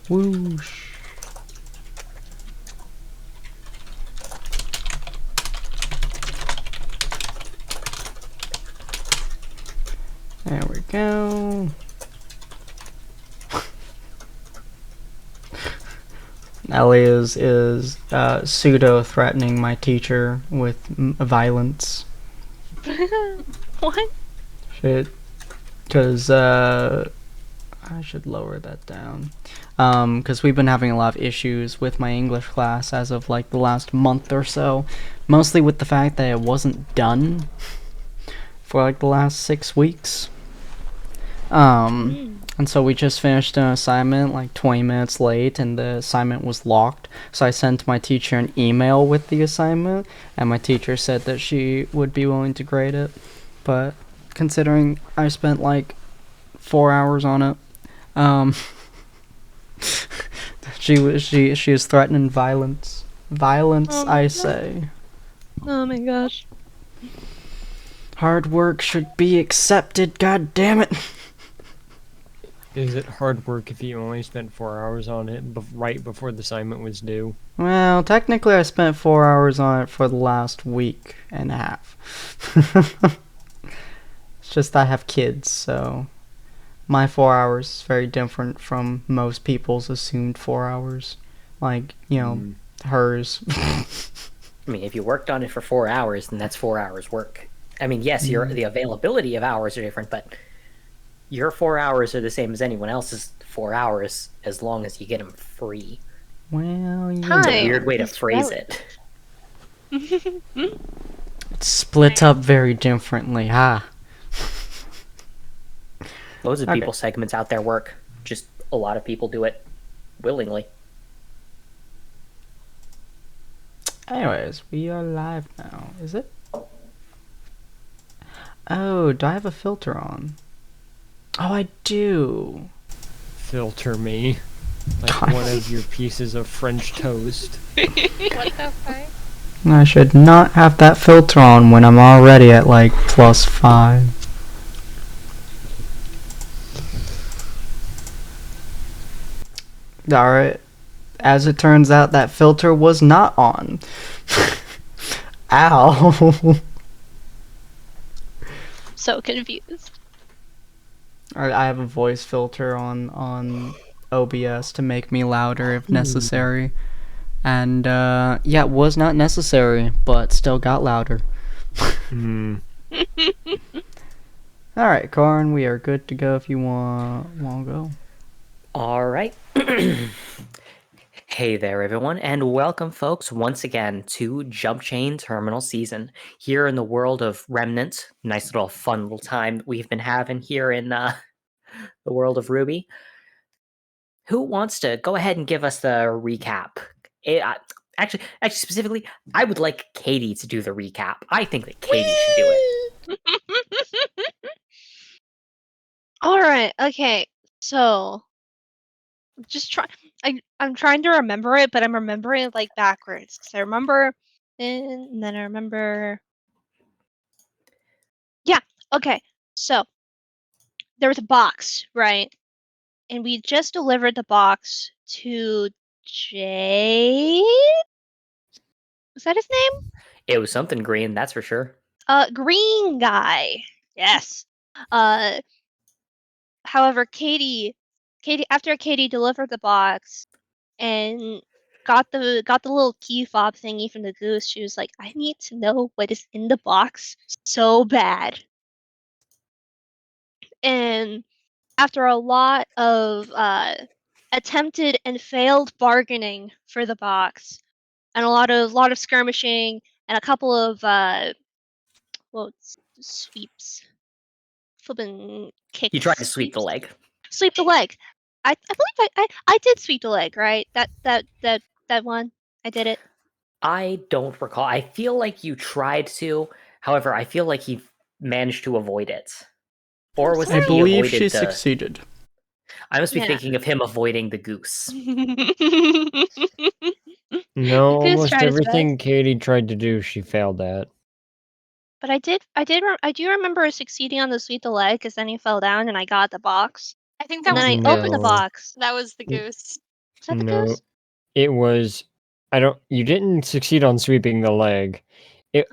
Whoosh. There we go. Ellie is pseudo threatening my teacher with violence. What? Shit. Because I should lower that down. Because we've been having a lot of issues with my English class as of like the last month or so. Mostly with the fact that it wasn't done for like the last 6 weeks. And so we just finished an assignment like 20 minutes late, and the assignment was locked. So I sent my teacher an email with the assignment, and my teacher said that she would be willing to grade it. But considering I spent like 4 hours on it, she was threatening violence. Violence, I say. Oh my gosh. Hard work should be accepted, god damn it. Is it hard work if you only spent 4 hours on it right before the assignment was due? Well, technically I spent 4 hours on it for the last week and a half. It's just I have kids, so my 4 hours is very different from most people's assumed 4 hours. Like, you know, hers. I mean, if you worked on it for 4 hours, then that's 4 hours work. I mean, yes, the availability of hours are different, but your 4 hours are the same as anyone else's 4 hours as long as you get them free. Well, It's a weird way to phrase it. It's split up very differently, huh? Loads of people's segments out there work. Just a lot of people do it willingly. Anyways, we are live now. Is it? Oh, do I have a filter on? Oh, I do. Filter me. Like one of your pieces of French toast. What the fuck? I should not have that filter on when I'm already at like +5. Alright. As it turns out, that filter was not on. Ow. So confused. I have a voice filter on OBS to make me louder if necessary. And, yeah, it was not necessary, but still got louder. Alright, Karin, we are good to go if you want to go. Alright. Hey there, everyone, and welcome, folks, once again to Jumpchain Terminal Season. Here in the world of Remnant, nice little fun little time that we've been having here in the world of RWBY. Who wants to go ahead and give us the recap? Actually, specifically, I would like Katie to do the recap. I think that Katie should do it. All right. Okay. So, just try. I'm trying to remember it, but I'm remembering it like backwards. So I remember, and then I remember. Yeah. Okay. So there was a box, right? And we just delivered the box to Jade. Was that his name? It was something green, that's for sure. Green guy. Yes. However, Katie, after Katie delivered the box and got the little key fob thingy from the goose, she was like, I need to know what is in the box so bad. And after a lot of attempted and failed bargaining for the box, and a lot of skirmishing and a couple of sweeps, flipping kicks. You tried to sweep the leg. Sweep the leg. I believe I did sweep the leg, right? That one. I did it. I don't recall. I feel like you tried to. However, I feel like he managed to avoid it. Or was it I believe she succeeded. I must be thinking of him avoiding the goose. No, almost everything Katie tried to do, she failed at. But I do remember succeeding on the sweep the leg, because then he fell down and I got the box. I think that and was then I opened the box. That was the goose. that the No, goose? it was. You didn't succeed on sweeping the leg.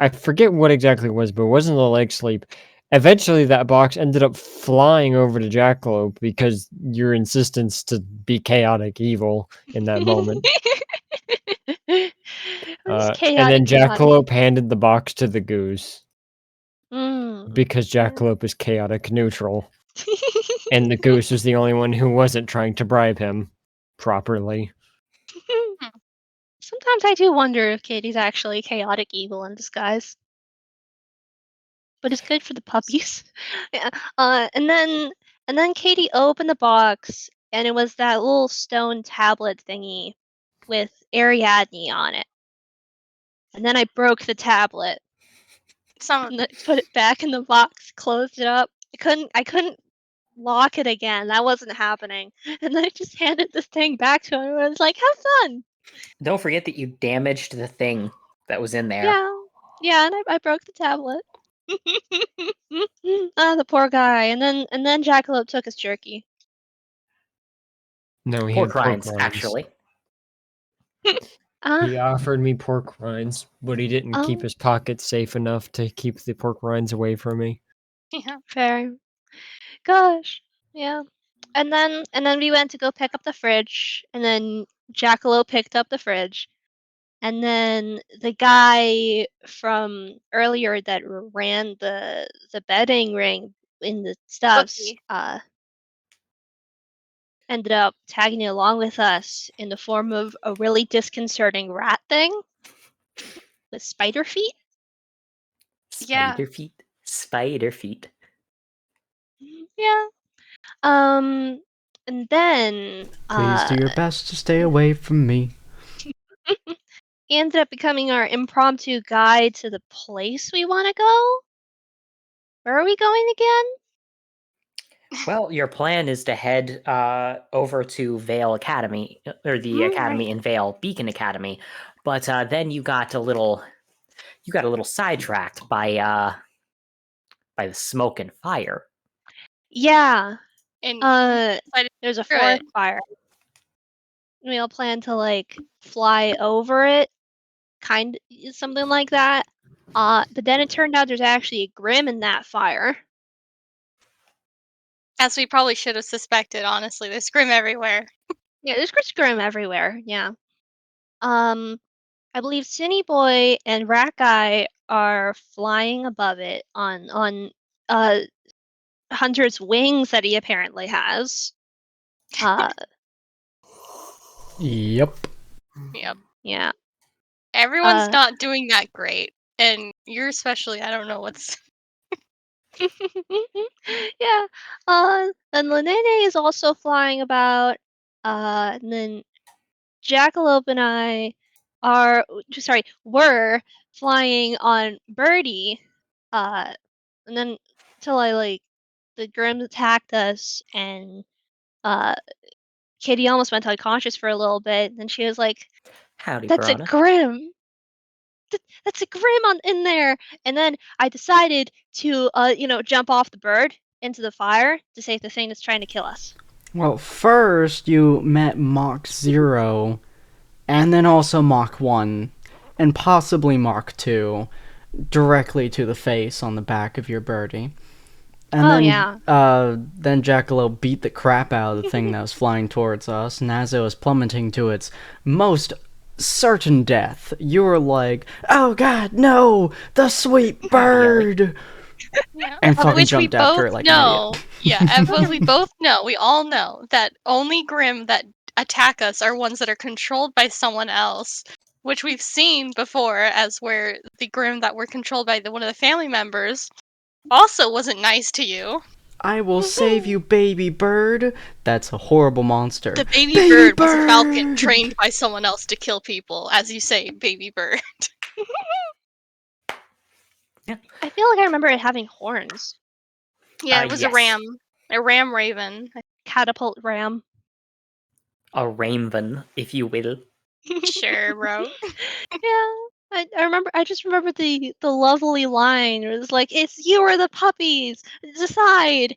I forget what exactly it was, but it wasn't the leg sweep. Eventually, that box ended up flying over to Jackalope because your insistence to be chaotic evil in that moment. Who's And chaotic then chaotic? Jackalope handed the box to the goose because Yeah. Jackalope is chaotic neutral. And the goose was the only one who wasn't trying to bribe him properly. Sometimes I do wonder if Katie's actually chaotic evil in disguise. But it's good for the puppies. Yeah. And then Katie opened the box and it was that little stone tablet thingy with Ariadne on it. And then I broke the tablet. And then put it back in the box, closed it up. I couldn't lock it again. That wasn't happening. And then I just handed this thing back to him and I was like, have fun. Don't forget that you damaged the thing that was in there. Yeah. Yeah, and I broke the tablet. The poor guy. And then Jackalope took his jerky. No, he Pork had pork rinds, rinds. actually. He offered me pork rinds, but he didn't keep his pockets safe enough to keep the pork rinds away from me. Yeah, fair. Gosh, yeah. And then we went to go pick up the fridge, and then Jackalope picked up the fridge, and then the guy from earlier that ran the betting ring in the stuffs ended up tagging along with us in the form of a really disconcerting rat thing with spider feet. Spider feet. Spider feet. Yeah. And then Please do your best to stay away from me. he ended up becoming our impromptu guide to the place we want to go. Where are we going again? Well, your plan is to head over to Vale Academy, or the academy in Vale, Beacon Academy. But then you got a little sidetracked by the smoke and fire. Yeah. And There's a forest fire. We all plan to like fly over it, something like that. But then it turned out there's actually a Grim in that fire. as we probably should have suspected, honestly, there's Grim everywhere. Yeah, there's Grim everywhere. Yeah. I believe Cinny Boy and Rat Guy are flying above it on Hunter's wings that he apparently has. Yep. Yep. Yeah. Everyone's not doing that great. And you're especially, I don't know what's... Yeah. And Lenene is also flying about. And then Jackalope and I were flying on Birdie. And then till the Grims attacked us and Katie almost went unconscious for a little bit. And then she was like, Howdy, "That's Piranha. a Grim. That's a Grim in there." And then I decided to jump off the bird into the fire to save the thing that's trying to kill us. Well, first you met Mach 0, and then also Mach 1, and possibly Mach 2, directly to the face on the back of your birdie. And then Jackalope beat the crap out of the thing that was flying towards us, and as it was plummeting to its most certain death, you were like, "Oh god, no! The sweet bird!" Yeah. And fucking which jumped we after both it like know. an idiot. Yeah, and we both know, we all know, that only Grim that attack us are ones that are controlled by someone else, which we've seen before, as where the Grim that were controlled by one of the family members also wasn't nice to you. I will save you, baby bird. That's a horrible monster. The baby bird was a falcon trained by someone else to kill people, as you say, baby bird. Yeah. I feel like I remember it having horns. Yeah, it was yes. a ram raven. Catapult ram. A raven, if you will. Sure, bro. Yeah. I just remember the lovely line where it's like, "It's you or the puppies. Decide."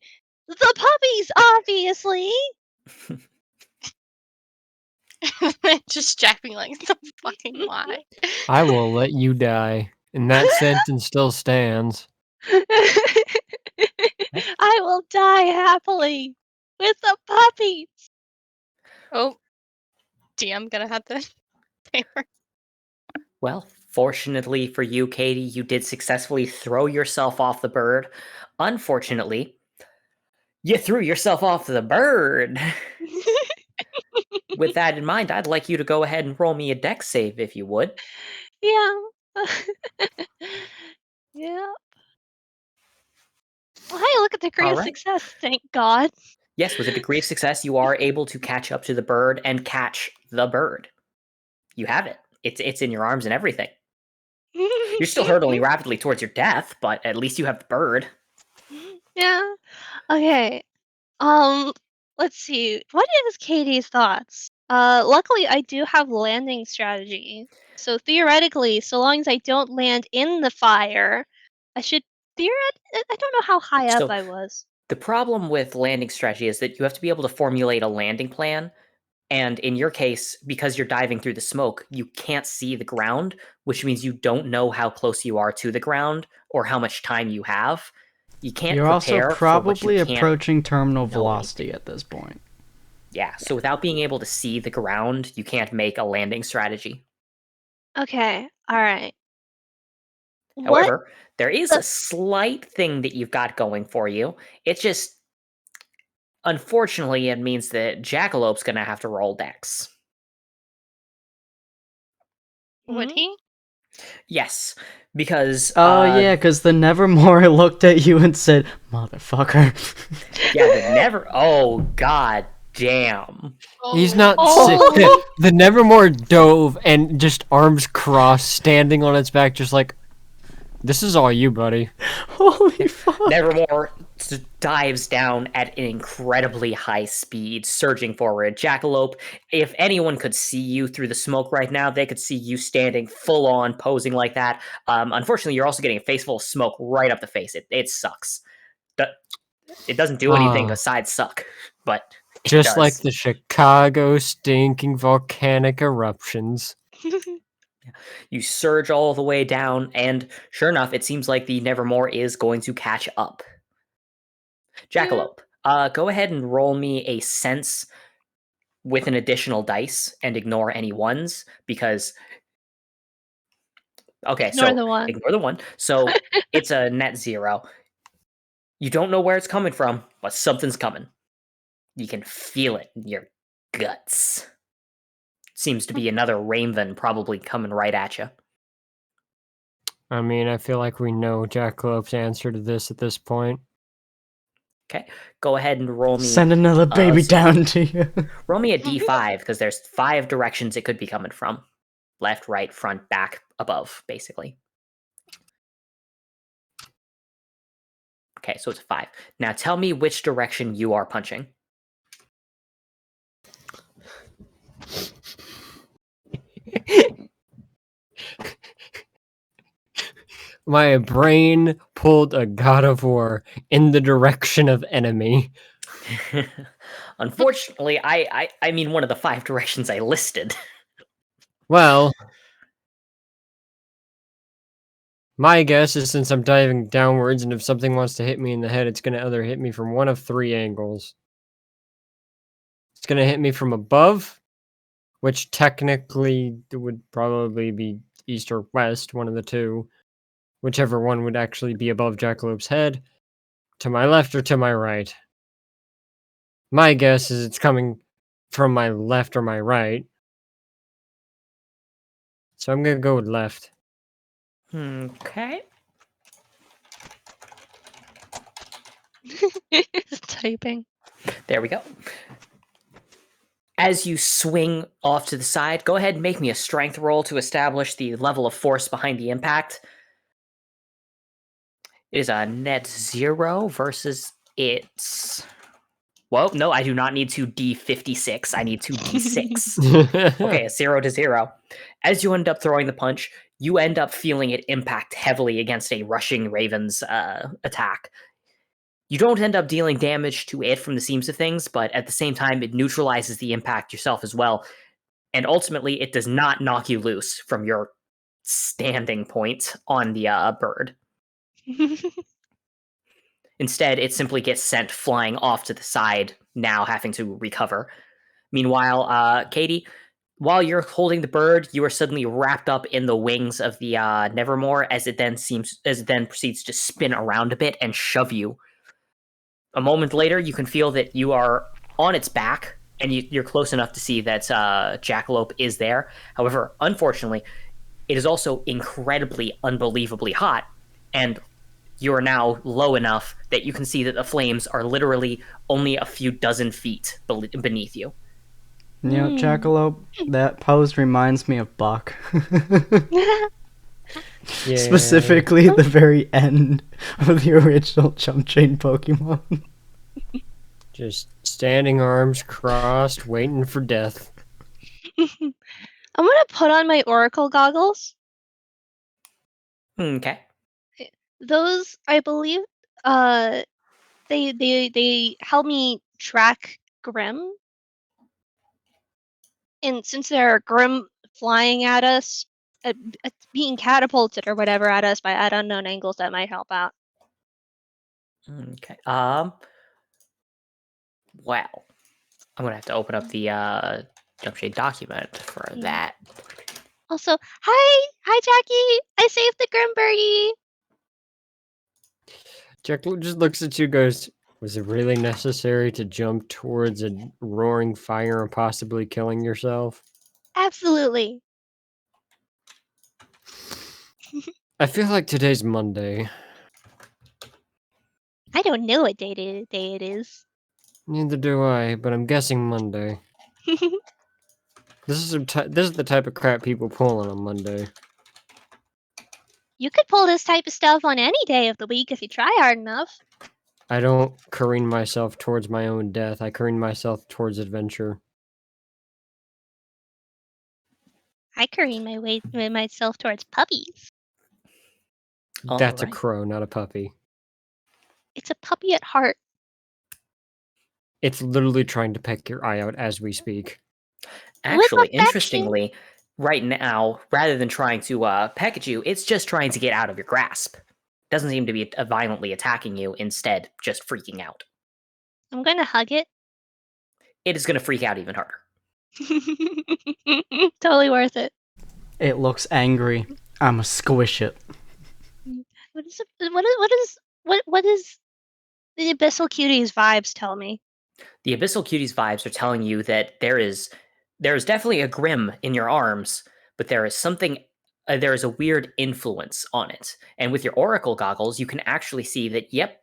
The puppies, obviously. Just Jack being like, the fucking why? I will let you die. And that sentence still stands. I will die happily with the puppies. Oh, DM gonna have to pay for. Well, fortunately for you, Katie, you did successfully throw yourself off the bird. Unfortunately, you threw yourself off the bird. With that in mind, I'd like you to go ahead and roll me a dex save if you would. Yeah. Yeah. Well, hey, look at the degree All of right. success, thank God. Yes, with a degree of success, you are able to catch up to the bird and catch the bird. You have it. It's in your arms and everything. You're still hurtling rapidly towards your death, but at least you have the bird. Yeah. Okay. Let's see. What is Katie's thoughts? Luckily I do have landing strategy. So theoretically, so long as I don't land in the fire, I should I don't know how high up So- I was. The problem with landing strategy is that you have to be able to formulate a landing plan. And in your case, because you're diving through the smoke, you can't see the ground, which means you don't know how close you are to the ground or how much time you have. You can't You're also prepare for what you probably can't approaching terminal know velocity at this point. Yeah, so without being able to see the ground, you can't make a landing strategy. Okay. All right. What? However, there is a slight thing that you've got going for you. It's just, unfortunately, it means that Jackalope's going to have to roll dex. Would he? Yes, because Oh yeah, because the Nevermore looked at you and said, "Motherfucker." yeah, the never. Oh god damn! He's not Oh. sick. The Nevermore dove and just arms crossed, standing on its back, just like, this is all you, buddy. Holy fuck. Nevermore dives down at an incredibly high speed, surging forward. Jackalope, if anyone could see you through the smoke right now, they could see you standing full on, posing like that. Unfortunately, you're also getting a face full of smoke right up the face. It sucks. It doesn't do anything besides suck, but it Just does. like the Chicago stinking volcanic eruptions. You surge all the way down, and sure enough, it seems like the Nevermore is going to catch up. Jackalope, go ahead and roll me a sense with an additional dice and ignore any ones, because... Okay, Ignore so the one. ignore the one. So it's a net 0. You don't know where it's coming from, but something's coming. You can feel it in your guts. Seems to be another Raven probably coming right at you. I mean, I feel like we know Jackalope's answer to this at this point. Okay, go ahead and roll me... Send another baby let's see. down to you. Roll me a d5, because there's 5 directions it could be coming from. Left, right, front, back, above, basically. Okay, so it's a 5. Now tell me which direction you are punching. My brain pulled a God of War in the direction of enemy. Unfortunately, I mean one of the 5 directions I listed. Well, my guess is since I'm diving downwards, and if something wants to hit me in the head, it's going to either hit me from one of 3 angles. It's going to hit me from above, which technically would probably be east or west, one of the two. Whichever one would actually be above Jackalope's head. To my left or to my right. My guess is it's coming from my left or my right. So I'm going to go with left. Okay. Typing. There we go. As you swing off to the side, go ahead and make me a strength roll to establish the level of force behind the impact. It is a net 0 versus its... Well, no, I do not need to D56. I need to D6. Okay, a 0 to 0. As you end up throwing the punch, you end up feeling it impact heavily against a rushing Raven's attack. You don't end up dealing damage to it from the seams of things, but at the same time, it neutralizes the impact yourself as well. and ultimately it does not knock you loose from your standing point on the bird. Instead, it simply gets sent flying off to the side, now having to recover. Meanwhile, Katie, while you're holding the bird, you are suddenly wrapped up in the wings of the Nevermore as it then proceeds to spin around a bit and shove you. A moment later, you can feel that you are on its back, and you're close enough to see that Jackalope is there. However, unfortunately, it is also incredibly, unbelievably hot, and you are now low enough that you can see that the flames are literally only a few dozen feet beneath you. You know, Jackalope, that pose reminds me of Buck. Yeah. Specifically the very end of the original Jumpchain Pokemon. Just standing arms crossed, waiting for death. I'm gonna put on my Oracle goggles. Okay. Those, I believe, they help me track Grim. And since there are Grim flying at us, being catapulted or whatever at us at unknown angles, that might help out. Okay. Well, I'm gonna have to open up the Jumpshade document for that. Also, hi Jackie! I saved the Grim Birdie! Jackalope just looks at you and goes, was it really necessary to jump towards a roaring fire and possibly killing yourself? Absolutely. I feel like today's Monday. I don't know what day it is. Neither do I, but I'm guessing Monday. This is the type of crap people pull on a Monday. You could pull this type of stuff on any day of the week if you try hard enough. I don't careen myself towards my own death. I careen myself towards adventure. I careen myself towards puppies. That's a Alright. crow, not a puppy. It's a puppy at heart. It's literally trying to peck your eye out as we speak. Actually, affection. interestingly, right now, rather than trying to peck at you, it's just trying to get out of your grasp. Doesn't seem to be violently attacking you, instead, just freaking out. I'm gonna hug it. It is going to freak out even harder. Totally worth it. It looks angry. I'ma squish it. What is the Abyssal Cuties vibes tell me? The Abyssal Cuties vibes are telling you that there is definitely a Grim in your arms, but there is something, there is a weird influence on it. And with your Oracle goggles, you can actually see that, yep,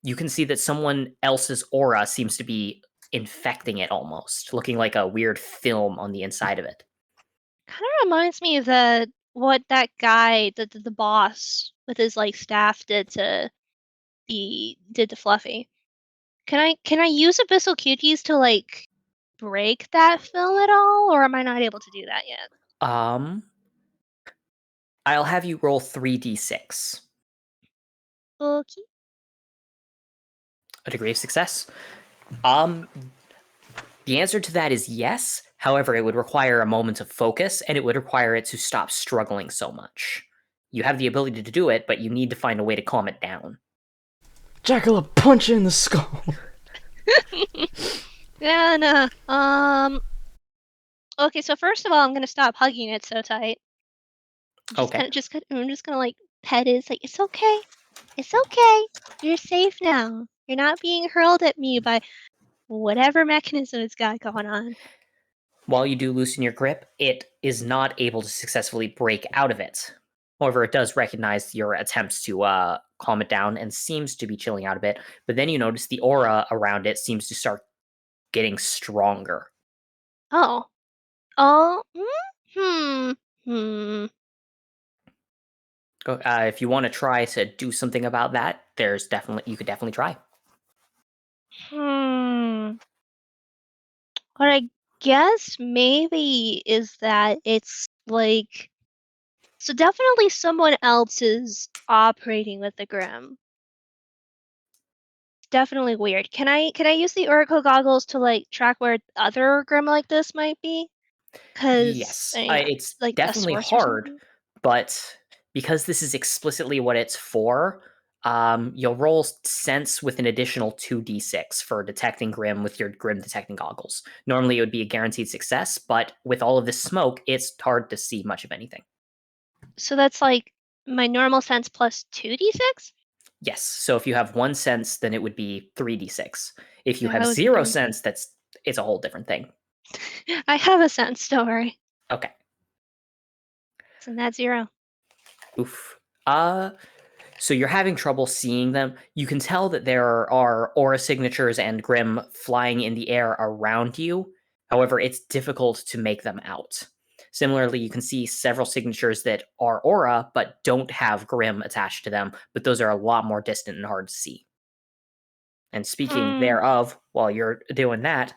you can see that someone else's aura seems to be infecting it almost, looking like a weird film on the inside of it. Kind of reminds me of what that guy, the boss with his like staff did to Fluffy. Can I use Abyssal Cuties to like break that film at all, or am I not able to do that yet? I'll have you roll 3d6. Okay. A degree of success. The answer to that is yes. However, it would require a moment of focus, and it would require it to stop struggling so much. You have the ability to do it, but you need to find a way to calm it down. Jackalope, punch you in the skull. Yeah, no. Okay, so first of all, I'm gonna stop hugging it so tight. Okay. I'm just gonna like pet it. It's like, it's okay. It's okay. You're safe now. You're not being hurled at me by whatever mechanism it's got going on. While you do loosen your grip, it is not able to successfully break out of it. However, it does recognize your attempts to calm it down and seems to be chilling out a bit. But then you notice the aura around it seems to start getting stronger. Oh. Hmm. If you want to try to do something about that, you could definitely try. What I guess maybe is that it's like, so definitely someone else is operating with the Grim. Definitely weird. Can I use the Oracle goggles to like track where other Grim like this might be? Because Yes, you know, it's like a definitely source or hard, something. but because this is explicitly what it's for, you'll roll sense with an additional 2d6 for detecting Grim with your Grim detecting goggles. Normally it would be a guaranteed success, but with all of this smoke, it's hard to see much of anything. So that's like my normal sense plus 2d6? Yes, so if you have 1 sense, then it would be 3d6. If you Yeah, have I was 0 thinking. sense, it's a whole different thing. I have a sense, don't worry. Okay. It's a net 0. Oof. So you're having trouble seeing them. You can tell that there are aura signatures and Grim flying in the air around you. However, it's difficult to make them out. Similarly, you can see several signatures that are aura but don't have Grim attached to them, but those are a lot more distant and hard to see. And speaking thereof, while you're doing that,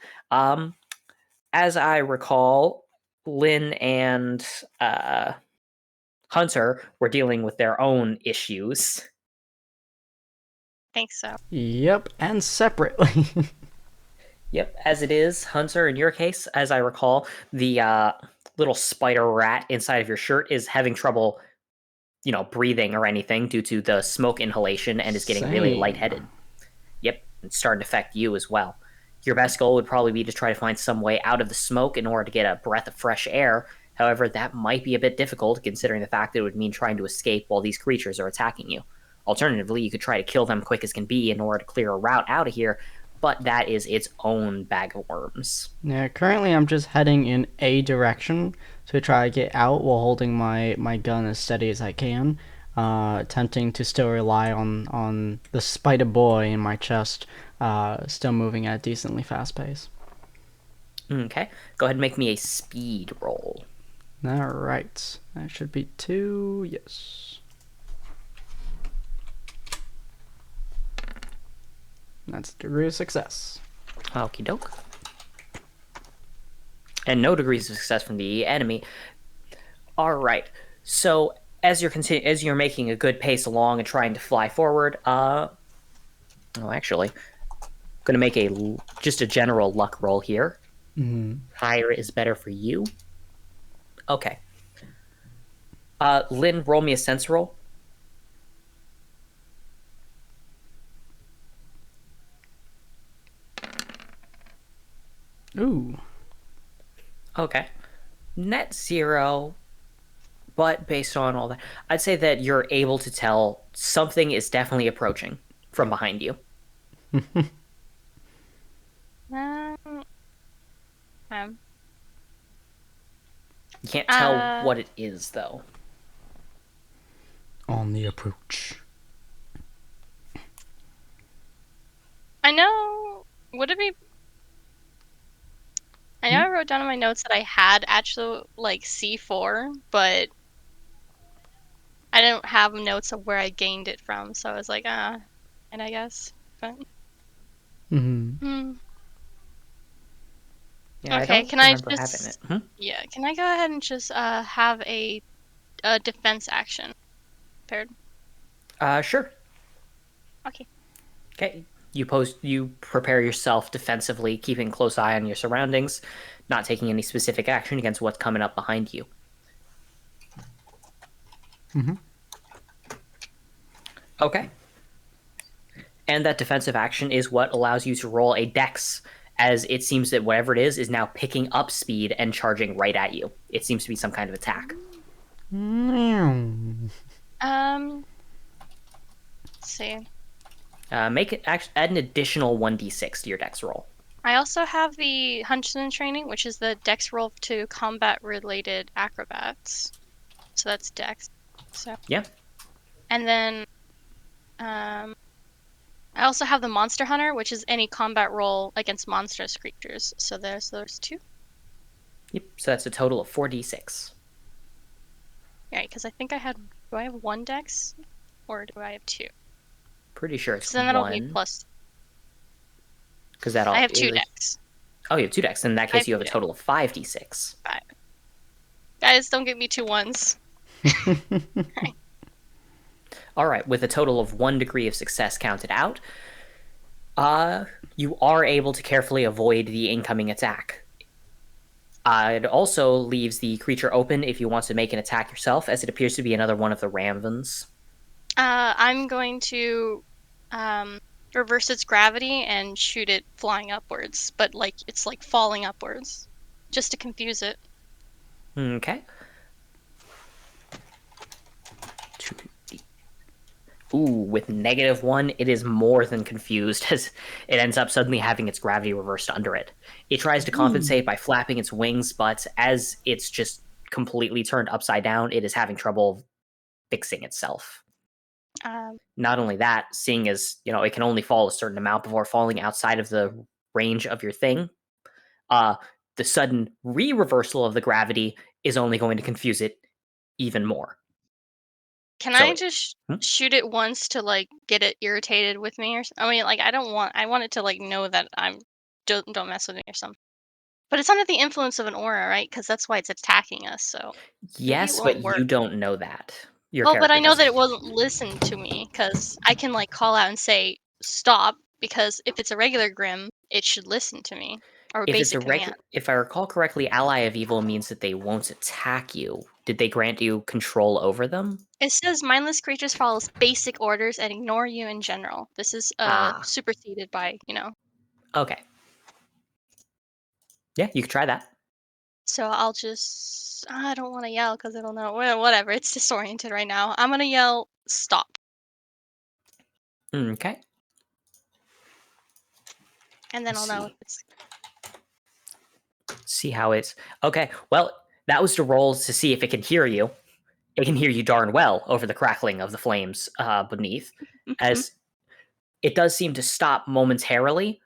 as I recall, Lynn and Hunter were dealing with their own issues. Think so. Yep, and separately. Yep, as it is, Hunter, in your case, as I recall, the little spider rat inside of your shirt is having trouble, breathing or anything due to the smoke inhalation and is getting really Same. lightheaded. Yep, it's starting to affect you as well. Your best goal would probably be to try to find some way out of the smoke in order to get a breath of fresh air. However, that might be a bit difficult considering the fact that it would mean trying to escape while these creatures are attacking you. Alternatively, you could try to kill them quick as can be in order to clear a route out of here, but that is its own bag of worms. Yeah, currently I'm just heading in a direction to try to get out while holding my gun as steady as I can, attempting to still rely on the spider boy in my chest, still moving at a decently fast pace. Okay, go ahead and make me a speed roll. Alright, that should be 2, yes. That's a degree of success. Okie doke. And no degrees of success from the enemy. All right. So as you're making a good pace along and trying to fly forward, actually, I'm gonna make just a general luck roll here. Higher is better for you. Okay. Lynn, roll me a sense roll. Ooh. Okay. Net 0, but based on all that, I'd say that you're able to tell something is definitely approaching from behind you. You can't tell what it is, though. On the approach. I know. Would it be? I know I wrote down in my notes that I had actually like C4, but I don't have notes of where I gained it from, so I was like, and I guess. But Mm-hmm. Yeah, okay, I don't can I remember having just? it. Yeah, can I go ahead and just have a defense action prepared? Sure. Okay. Okay. You prepare yourself defensively, keeping a close eye on your surroundings, not taking any specific action against what's coming up behind you. Okay. And that defensive action is what allows you to roll a dex, as it seems that whatever it is now picking up speed and charging right at you. It seems to be some kind of attack. Let's see. Add an additional 1d6 to your dex roll. I also have the Huntsman training, which is the dex roll to combat-related acrobats. So that's dex. So Yeah. And then I also have the Monster Hunter, which is any combat roll against monstrous creatures. So there's those two. Yep. So that's a total of 4d6. Yeah, because I think I had. Do I have 1 dex, or do I have 2? Pretty sure it's So then that'll 1. be plus. Because that'll. I have 2 dex. Oh, you have 2 dex. In that case, you have a total of 5d6. 5. Guys, don't give me 2 1s. All right, with a total of 1 degree of success counted out, you are able to carefully avoid the incoming attack. It also leaves the creature open if you want to make an attack yourself, as it appears to be another one of the Ramvens. I'm going to reverse its gravity and shoot it flying upwards, but like it's like falling upwards, just to confuse it. Okay. Ooh, with -1, it is more than confused as it ends up suddenly having its gravity reversed under it. It tries to compensate by flapping its wings, but as it's just completely turned upside down, it is having trouble fixing itself. Not only that, seeing as, it can only fall a certain amount before falling outside of the range of your thing, the sudden re-reversal of the gravity is only going to confuse it even more. Can So I just shoot it once to like get it irritated with me or I mean, like I want it to like know that I'm don't mess with me or something. But it's under the influence of an aura, right? Because that's why it's attacking us. So maybe it yes, won't but work. you don't know that. Your Well, but character I know that doesn't. it won't listen to me because I can like call out and say stop. Because if it's a regular Grim, it should listen to me or a If it's basic a regular, command. if I recall correctly, ally of evil means that they won't attack you. Did they grant you control over them? It says mindless creatures follows basic orders and ignore you in general. This is superseded by Okay. Yeah, you could try that. So I'll just I don't want to yell because it'll know. Well, whatever. It's disoriented right now. I'm gonna yell stop, Okay. and then Let's I'll know if see. it's. See how it's okay. Well, that was to roll to see if it can hear you. It can hear you darn well over the crackling of the flames beneath, as it does seem to stop momentarily,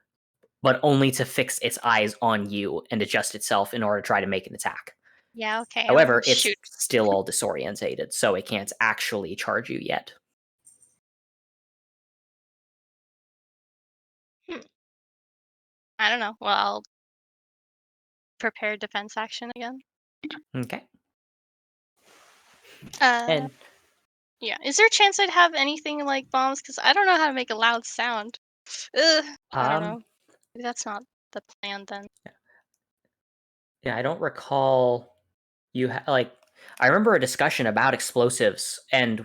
but only to fix its eyes on you and adjust itself in order to try to make an attack. Yeah. Okay. However, I'll it's shoot. still all disorientated, so it can't actually charge you yet. I don't know. Well, I'll prepare defense action again. Okay. Uh. And Yeah. Is there a chance I'd have anything like bombs? Because I don't know how to make a loud sound. Ugh. I don't know. Maybe that's not the plan then. yeah, I don't recall you like. I remember a discussion about explosives, and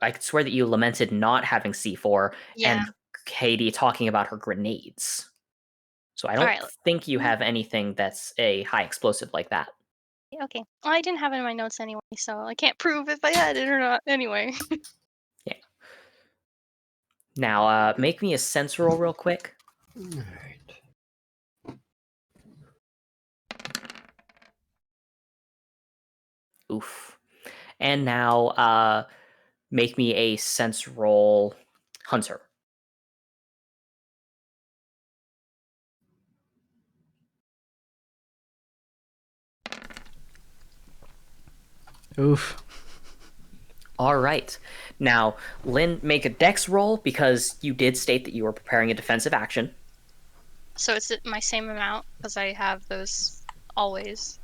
I could swear that you lamented not having C4, Yeah. and Katie talking about her grenades. So I don't Alright. think you have anything that's a high explosive like that. Okay. Well, I didn't have it in my notes anyway, so I can't prove if I had it or not. Anyway. Yeah. Now, make me a sense roll real quick. Alright. Oof. And now, make me a sense roll, Hunter. Oof. All right. Now, Lynn, make a dex roll because you did state that you were preparing a defensive action. So it's my same amount because I have those always.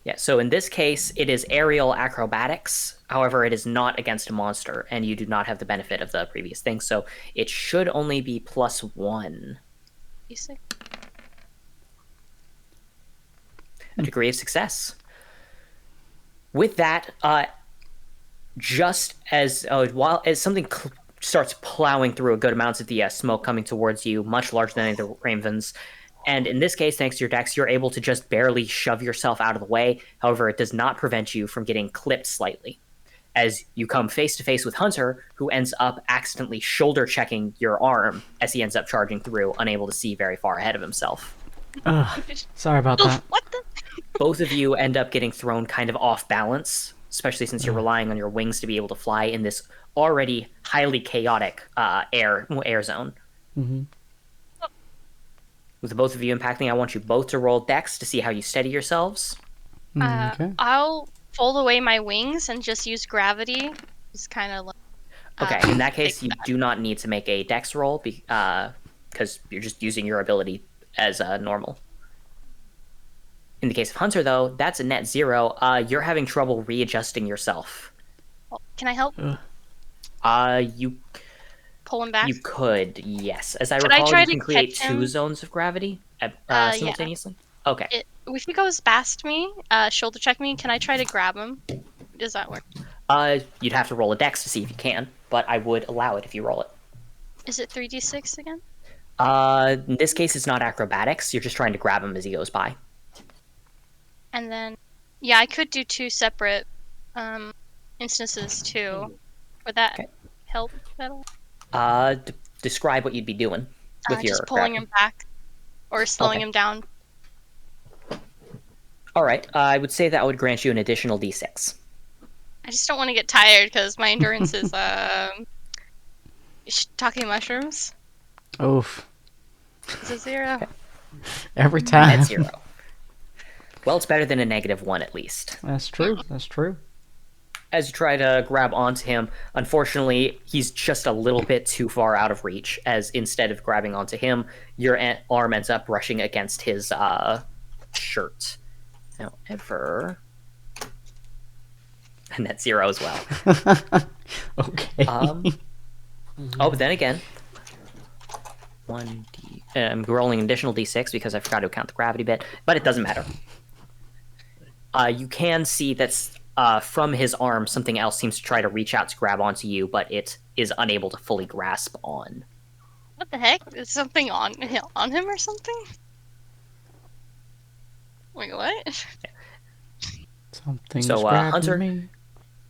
Yeah, so in this case, it is aerial acrobatics. However, it is not against a monster, and you do not have the benefit of the previous thing, so it should only be +1. Basic. A degree of success. With that, just as while as something starts plowing through a good amounts of the smoke coming towards you, much larger than any of the ravens. And in this case, thanks to your dex, you're able to just barely shove yourself out of the way. However, it does not prevent you from getting clipped slightly. As you come face to face with Hunter, who ends up accidentally shoulder checking your arm as he ends up charging through, unable to see very far ahead of himself. Sorry about Oof, that. what the? Both of you end up getting thrown kind of off balance, especially since you're relying on your wings to be able to fly in this already highly chaotic air zone. Mm-hmm. With the both of you impacting, I want you both to roll dex to see how you steady yourselves. Okay. I'll fold away my wings and just use gravity. It's kind of like. Okay, in that case, you do not need to make a dex roll because you're just using your ability as normal. In the case of Hunter, though, that's a net 0. You're having trouble readjusting yourself. Can I help? You Pull him back? You could, yes. As I Should I recall, try you to can create catch him? 2 zones of gravity Yeah. simultaneously. Okay. If he goes past me, shoulder check me, can I try to grab him? Does that work? You'd have to roll a dex to see if you can, but I would allow it if you roll it. Is it 3d6 again? In this case, it's not acrobatics. You're just trying to grab him as he goes by. And then, yeah, I could do 2 separate instances too. Would that help at all? Describe what you'd be doing with your just pulling grabbing. him back or slowing Okay. him down. All right. I would say that would grant you an additional d6. I just don't want to get tired because my endurance is talking mushrooms. Oof. Is it 0? Okay. Every time. At 0. Well, it's better than a -1 at least. That's true. That's true. As you try to grab onto him, unfortunately, he's just a little bit too far out of reach, as instead of grabbing onto him, your arm ends up brushing against his shirt. However... And that's 0 as well. Okay. But then again... 1d... I'm rolling an additional d6 because I forgot to count the gravity bit, but it doesn't matter. You can see that's... from his arm, something else seems to try to reach out to grab onto you, but it is unable to fully grasp on. What the heck? Is something on him or something? Wait, what? Something's So, grabbing Hunter, me.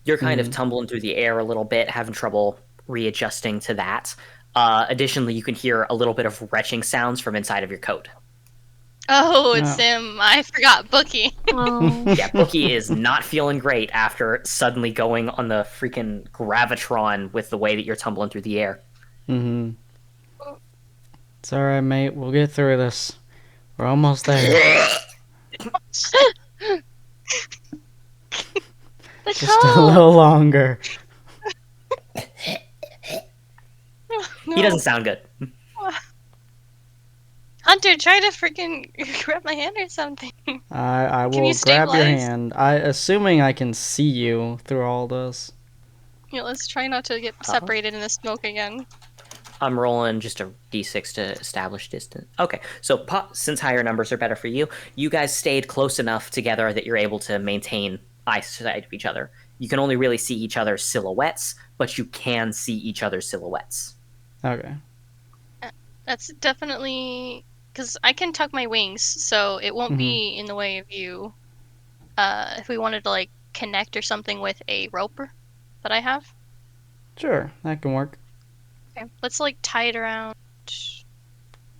you're kind of tumbling through the air a little bit, having trouble readjusting to that. Additionally, you can hear a little bit of retching sounds from inside of your coat. Oh, it's No. him. I forgot Bookie. Oh. Yeah, Bookie is not feeling great after suddenly going on the freaking gravitron with the way that you're tumbling through the air. Mm-hmm. It's alright, mate. We'll get through this. We're almost there. The Just a cold. little longer. No. He doesn't sound good. Hunter, try to freaking grab my hand or something. I Can will you grab your stabilize? hand. Assuming I can see you through all this. Yeah, let's try not to get separated in the smoke again. I'm rolling just a d6 to establish distance. Okay, so since higher numbers are better for you, you guys stayed close enough together that you're able to maintain eyesight of each other. You can only really see each other's silhouettes, but you can see each other's silhouettes. Okay. That's definitely... Because I can tuck my wings, so it won't be in the way of you. If we wanted to, like, connect or something with a rope that I have. Sure, that can work. Okay, let's, like, tie it around,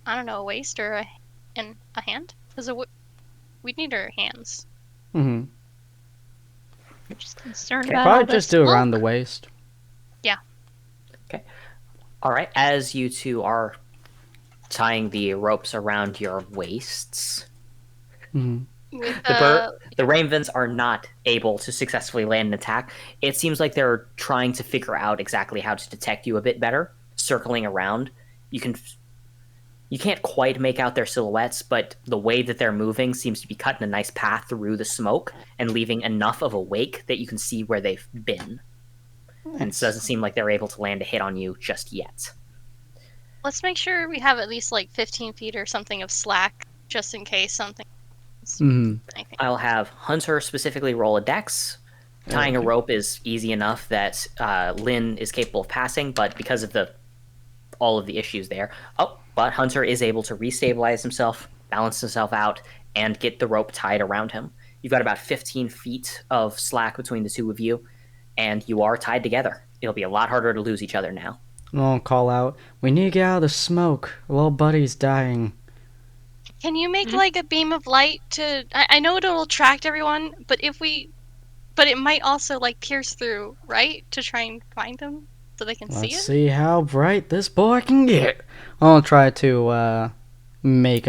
I don't know, a waist or a hand? Because we'd need our hands. Mm-hmm. I'm just concerned Okay. about all Probably this just do it around the smoke. waist. All right, as you two are tying the ropes around your waists, Mm-hmm. With, the Ravens are not able to successfully land an attack. It seems like they're trying to figure out exactly how to detect you a bit better, circling around. You can't quite make out their silhouettes, but the way that they're moving seems to be cutting a nice path through the smoke and leaving enough of a wake that you can see where they've been. And it doesn't seem like they're able to land a hit on you just yet. let's make sure we have at least, like, 15 feet or something of slack, just in case something... Mm-hmm. anything. I'll have Hunter specifically roll a dex. Tying a rope is easy enough that Lynn is capable of passing, but because of all of the issues there... but Hunter is able to restabilize himself, balance himself out, and get the rope tied around him. You've got about 15 feet of slack between the two of you, and you are tied together. It'll be a lot harder to lose each other now. I'll call out, we need to get out of the smoke. Little buddy's dying. Can you make, like, a beam of light to... I know it'll attract everyone, but but it might also, like, pierce through, right? To try and find them so they can see Let's it? see how bright this boy can get. I'll try to make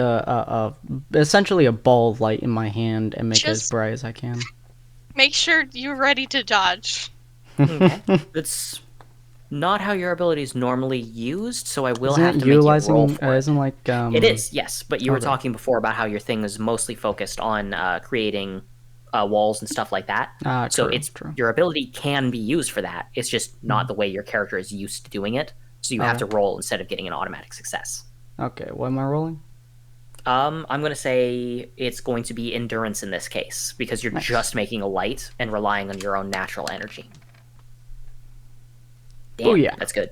essentially a ball of light in my hand and make it as Just- bright as I can. Make sure you're ready to dodge. Okay. That's not how your ability is normally used, so I will Isn't have it to make you roll utilizing? for it. Isn't like It is, yes, but you were Okay. talking before about how your thing is mostly focused on creating walls and stuff like that. So true, it's true. your ability can be used for that. It's just not the way your character is used to doing it. So you have to Okay. roll instead of getting an automatic success. Okay, what am I rolling? I'm going to say it's going to be endurance in this case, because you're Nice. just making a light and relying on your own natural energy. Damn, Booyah. that's good.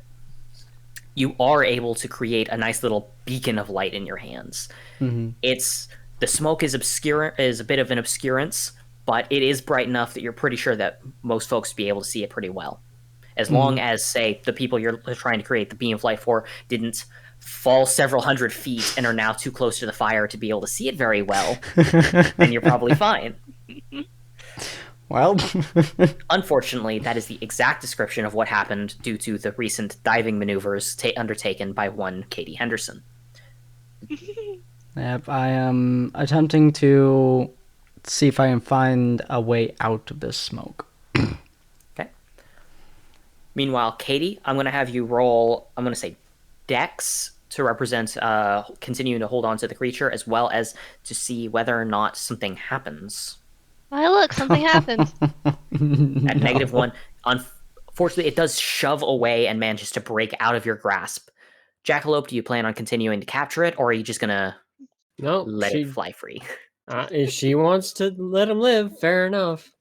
You are able to create a nice little beacon of light in your hands. Mm-hmm. The smoke is a bit of an obscurance, but it is bright enough that you're pretty sure that most folks will be able to see it pretty well. As long as, say, the people you're trying to create the beam of light for didn't fall several hundred feet and are now too close to the fire to be able to see it very well, then you're probably fine. Well, Unfortunately, that is the exact description of what happened due to the recent diving maneuvers undertaken by one Katie Henderson. yep, I am attempting to see if I can find a way out of this smoke. Okay. Meanwhile, Katie, I'm going to have you roll, I'm going to say Dex to represent continuing to hold on to the creature, as well as to see whether or not something happens. Why, look, something happens. At -1, unfortunately, it does shove away and manages to break out of your grasp. Jackalope, do you plan on continuing to capture it, or are you just going to let it fly free? If she wants to let him live, fair enough.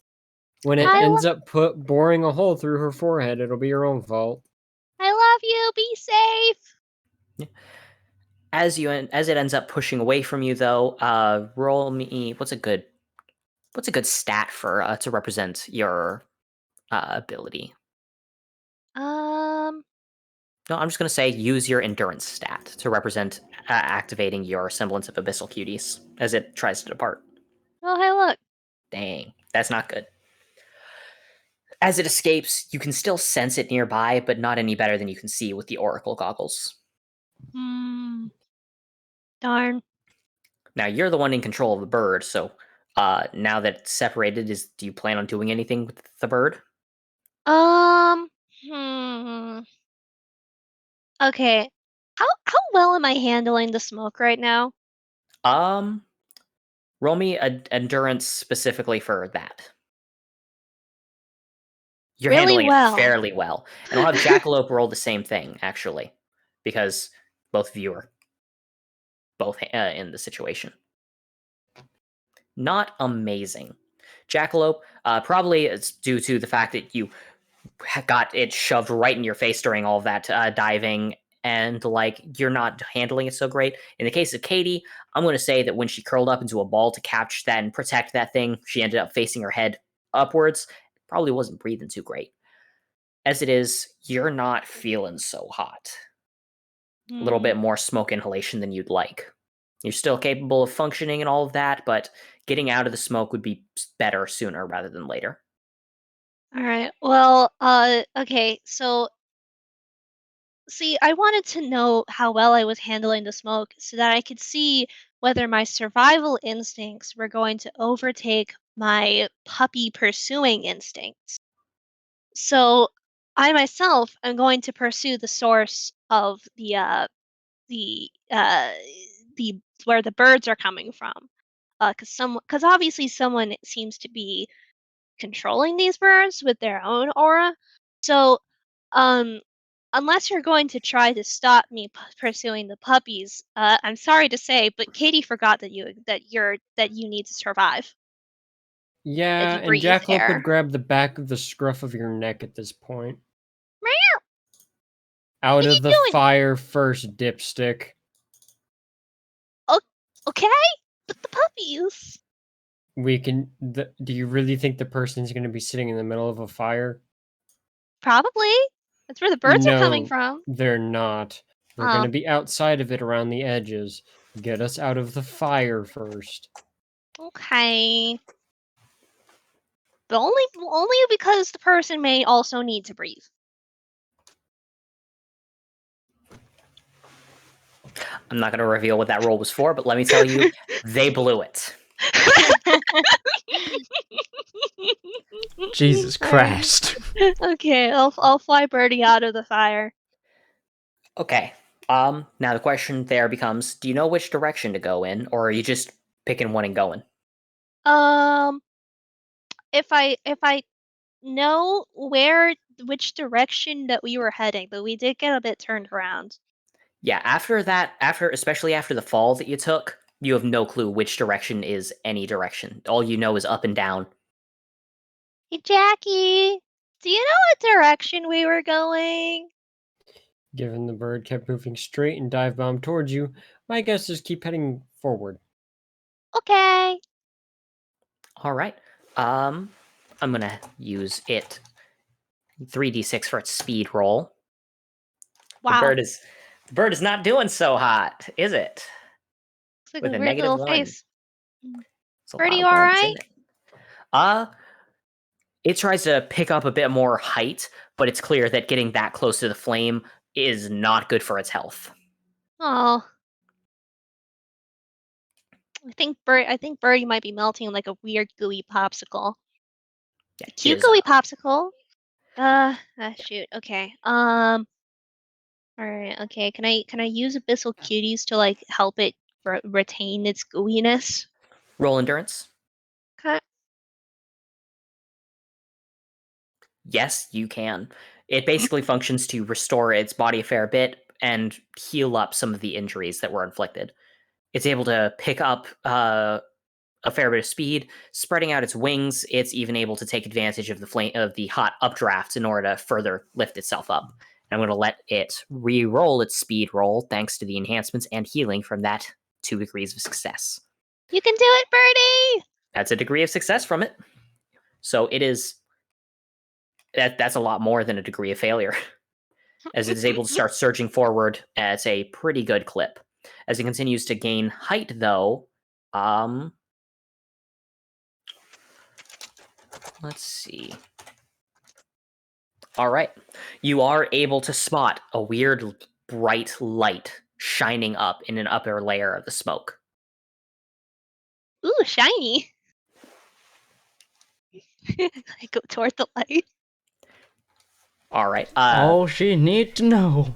When it I ends up boring a hole through her forehead, it'll be her own fault. I love you. Be safe. As it ends up pushing away from you, though, roll me. What's a good stat for to represent your ability? No, I'm just gonna say use your endurance stat to represent activating your semblance of abyssal cuties as it tries to depart. Oh, hey, look. Dang, that's not good. As it escapes, you can still sense it nearby, but not any better than you can see with the oracle goggles. Darn. Now you're the one in control of the bird, so now that it's separated, do you plan on doing anything with the bird? Okay. How well am I handling the smoke right now? Roll me endurance specifically for that. You're Really handling well. it fairly well, and I'll have Jackalope roll the same thing actually, because both of you are in the situation. Not amazing. Jackalope, probably it's due to the fact that you got it shoved right in your face during all of that diving, and you're not handling it so great. In the case of Katie, I'm going to say that when she curled up into a ball to catch that and protect that thing, she ended up facing her head upwards. Probably wasn't breathing too great. As it is, you're not feeling so hot. A little bit more smoke inhalation than you'd like. You're still capable of functioning and all of that, but getting out of the smoke would be better sooner rather than later. All right. Well, okay. So, see, I wanted to know how well I was handling the smoke so that I could see whether my survival instincts were going to overtake my puppy pursuing instincts. So, I myself am going to pursue the source of the where the birds are coming from. Because obviously someone seems to be controlling these birds with their own aura. So, um, unless you're going to try to stop me pursuing the puppies, I'm sorry to say, but Katie forgot that you need to survive. Yeah, You and breathe Jackalope air. would grab the back of the scruff of your neck at this point. Meow. Out What are of you the doing? fire first, dipstick. Okay, but the puppies. We can. Do you really think the person's going to be sitting in the middle of a fire? Probably. That's where the birds are coming No, from. they're not. They're going to Oh, be outside of it around the edges. Get us out of the fire first. okay. But only because the person may also need to breathe. I'm not going to reveal what that roll was for, but let me tell you, they blew it. Jesus Christ. Okay, I'll fly Birdie out of the fire. Okay. Now the question there becomes, do you know which direction to go in, or are you just picking one and going? If I know which direction that we were heading, but we did get a bit turned around. Yeah, especially after the fall that you took, You have no clue which direction is any direction. All you know is up and down. Hey, Jackie, do you know what direction we were going? Given the bird kept moving straight and dive bombed towards you, my guess is keep heading forward. Okay. All right. I'm gonna use it 3d6 for its speed roll. Wow. The bird is not doing so hot, is it? Looks like With a a weird negative little 1. face. It's a Bird, lot you of all ones, right? isn't it? It tries to pick up a bit more height, but it's clear that getting that close to the flame is not good for its health. Oh. I think Birdie might be melting like a weird gooey popsicle. Yeah, A cute gooey popsicle. Shoot. Okay. All right. Okay. Can I use Abyssal Cuties to like help it retain its gooiness? Roll endurance. Okay. Yes, you can. It basically functions to restore its body a fair bit and heal up some of the injuries that were inflicted. It's able to pick up a fair bit of speed, spreading out its wings. It's even able to take advantage of the hot updrafts in order to further lift itself up. And I'm going to let it re-roll its speed roll thanks to the enhancements and healing from that 2 degrees of success. You can do it, Birdie! That's a degree of success from it. So it is that's a lot more than a degree of failure, as it is able to start surging forward at a pretty good clip. As it continues to gain height, though, let's see. All right. You are able to spot a weird bright light shining up in an upper layer of the smoke. Ooh, shiny. I go toward the light. All right. All she need to know.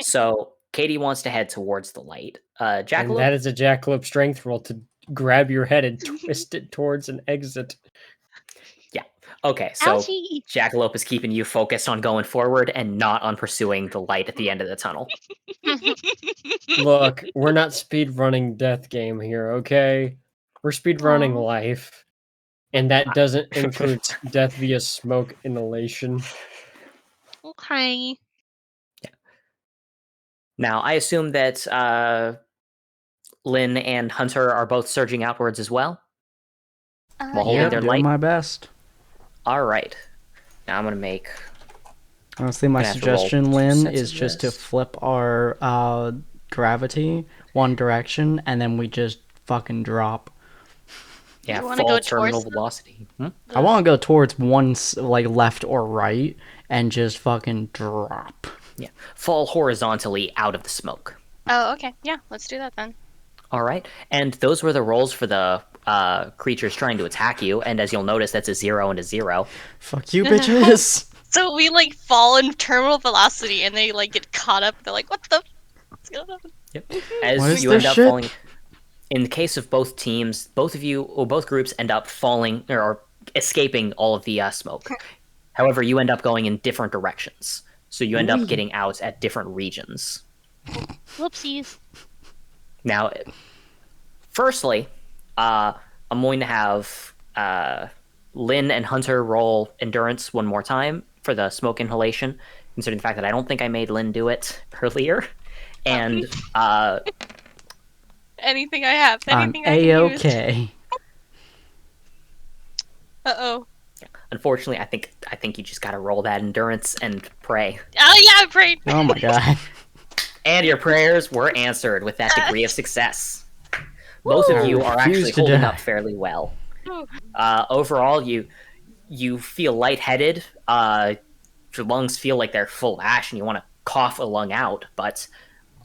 So Katie wants to head towards the light. And Jackalope? that is a jackalope strength roll to grab your head and twist it towards an exit. Yeah. Okay, so Ouchie. Jackalope is keeping you focused on going forward and not on pursuing the light at the end of the tunnel. Look, we're not speedrunning death game here, okay? We're speedrunning Aw. life. And that doesn't include death via smoke inhalation. Okay. Now, I assume that Lynn and Hunter are both surging outwards as well, while holding Yep, their doing light. my best. All right. Now I'm going to make... Honestly, my Gonna have to roll suggestion, 2 Lynn, sets is of just to this. flip our gravity one direction, and then we just fucking drop. Yeah, You wanna fall go terminal towards them? velocity. I want to go towards one, like, left or right, and just fucking drop. Yeah, fall horizontally out of the smoke. Oh, okay. Yeah, let's do that then. All right, and those were the rolls for the creatures trying to attack you, and as you'll notice, that's a 0 and a 0. Fuck you, bitches! So we like fall in terminal velocity, and they like get caught up. They're like, "What the? What's going on?" Yep. What As is you this end up shit? falling, in the case of both teams, both of you or both groups end up falling or escaping all of the smoke. However, you end up going in different directions, so you end up Whee. getting out at different regions. Whoopsies. Now, firstly, I'm going to have Lynn and Hunter roll endurance one more time for the smoke inhalation, considering the fact that I don't think I made Lynn do it earlier. And Anything I have, I'm anything I can use. A-okay. Uh-oh. unfortunately, I think you just got to roll that endurance and pray. Oh yeah, I prayed. Oh my god. And your prayers were answered with that degree of success. Both of you are refuse actually to holding die. up fairly well. Overall, you feel lightheaded. Your lungs feel like they're full of ash, and you want to cough a lung out. But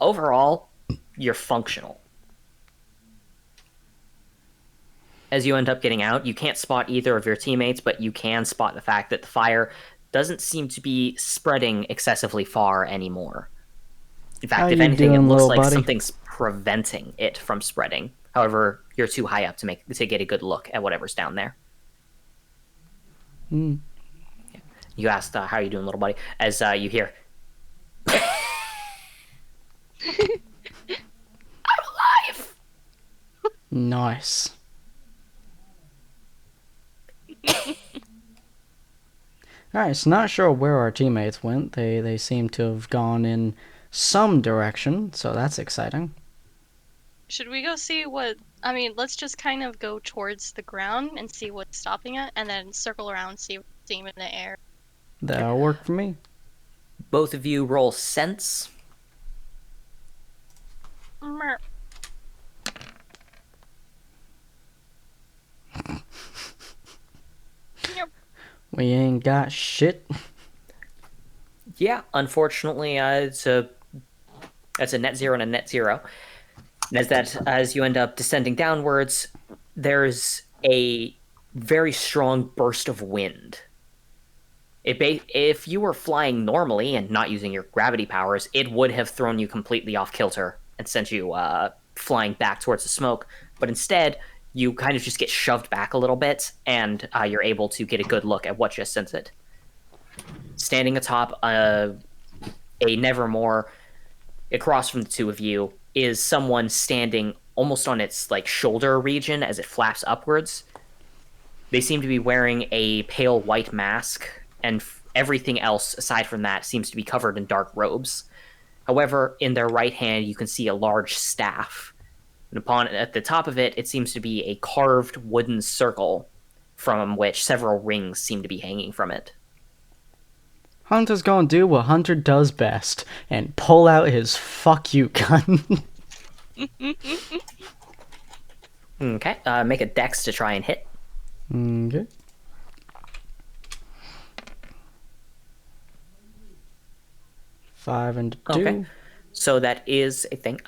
overall, you're functional. As you end up getting out, you can't spot either of your teammates, but you can spot the fact that the fire doesn't seem to be spreading excessively far anymore. In fact, How if you anything, it doing, looks little like buddy? something's preventing it from spreading. However, you're too high up to get a good look at whatever's down there. Hmm. You asked, how are you doing, little buddy? As you hear, I'm alive! Nice. Alright, so not sure where our teammates went. They seem to have gone in some direction, so that's exciting. Should we go see what? I mean, let's just kind of go towards the ground and see what's stopping it, and then circle around, see him in the air. That'll work for me. Both of you roll sense. Mer. Yep. We ain't got shit. Yeah, unfortunately, that's a net 0 and a net 0. And as you end up descending downwards, there's a very strong burst of wind. If you were flying normally and not using your gravity powers, it would have thrown you completely off kilter and sent you flying back towards the smoke. But instead, you kind of just get shoved back a little bit, and you're able to get a good look at what just sent it. Standing atop a Nevermore, across from the two of you, is someone standing almost on its shoulder region as it flaps upwards. They seem to be wearing a pale white mask, and everything else aside from that seems to be covered in dark robes. However, in their right hand, you can see a large staff. And at the top of it, it seems to be a carved wooden circle from which several rings seem to be hanging from it. Hunter's gonna do what Hunter does best and pull out his fuck you gun. Okay, make a dex to try and hit. Okay. Five and 2. Okay, so that is a thing.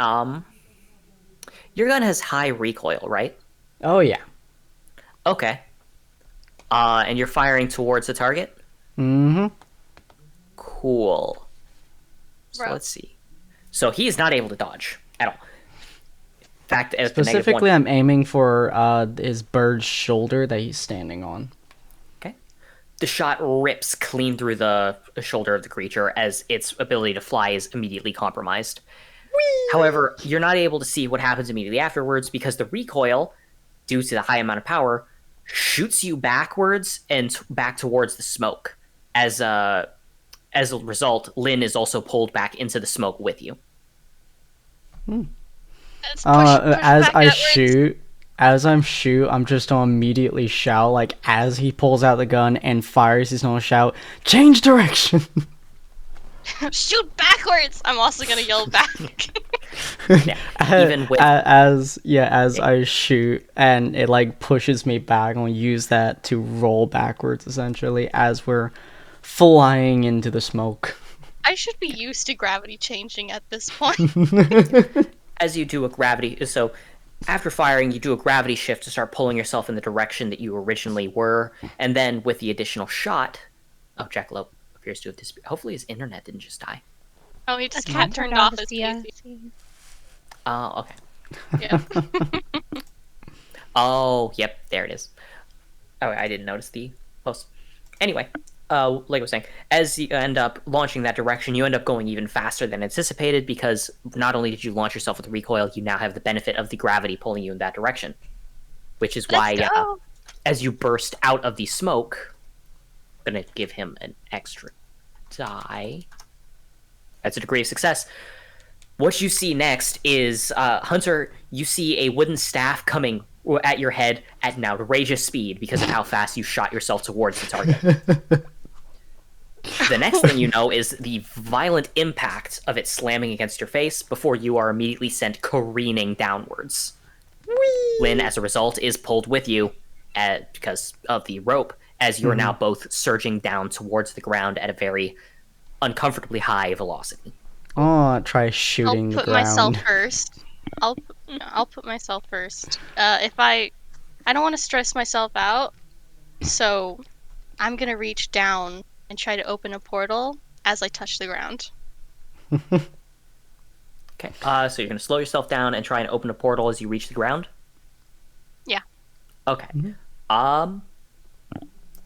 Your gun has high recoil, right? Oh yeah. Okay. And you're firing towards the target? Mm-hmm. Cool. So Bro. let's see. So he is not able to dodge at all. In fact, at the Specifically, -1. I'm aiming for his bird's shoulder that he's standing on. Okay. The shot rips clean through the shoulder of the creature as its ability to fly is immediately compromised. Whee! However, you're not able to see what happens immediately afterwards because the recoil, due to the high amount of power, shoots you backwards and back towards the smoke. As a result, Lynn is also pulled back into the smoke with you. Let's push As back I outwards. shoot, I'm just gonna immediately shout, as he pulls out the gun and fires, he's gonna shout, "Change direction!" Shoot backwards! I'm also gonna yell back. Yeah, even with as I shoot and it pushes me back, I'll use that to roll backwards essentially as we're flying into the smoke. I should be used to gravity changing at this point. as you do a gravity, so after firing, you do a gravity shift to start pulling yourself in the direction that you originally were, and then with the additional shot, Jackalope appears to have disappeared. Hopefully his internet didn't just die. Oh, he just cat turned off his PC. Okay. Yeah. Oh, yep, there it is. Oh, I didn't notice the post. Anyway, like I was saying, as you end up launching that direction, you end up going even faster than anticipated because not only did you launch yourself with recoil, you now have the benefit of the gravity pulling you in that direction. Which is why, as you burst out of the smoke, I'm going to give him an extra die. That's a degree of success. What you see next is, Hunter, you see a wooden staff coming at your head at an outrageous speed because of how fast you shot yourself towards the target. The next thing you know is the violent impact of it slamming against your face before you are immediately sent careening downwards. Whee! Lynn, as a result, is pulled with you because of the rope, as you are now both surging down towards the ground at a very uncomfortably high velocity. Oh, try shooting I'll put the ground. myself first. I'll put myself first. If I don't want to stress myself out, so I'm gonna reach down and try to open a portal as I touch the ground. Okay, so you're going to slow yourself down and try and open a portal as you reach the ground? Yeah. Okay.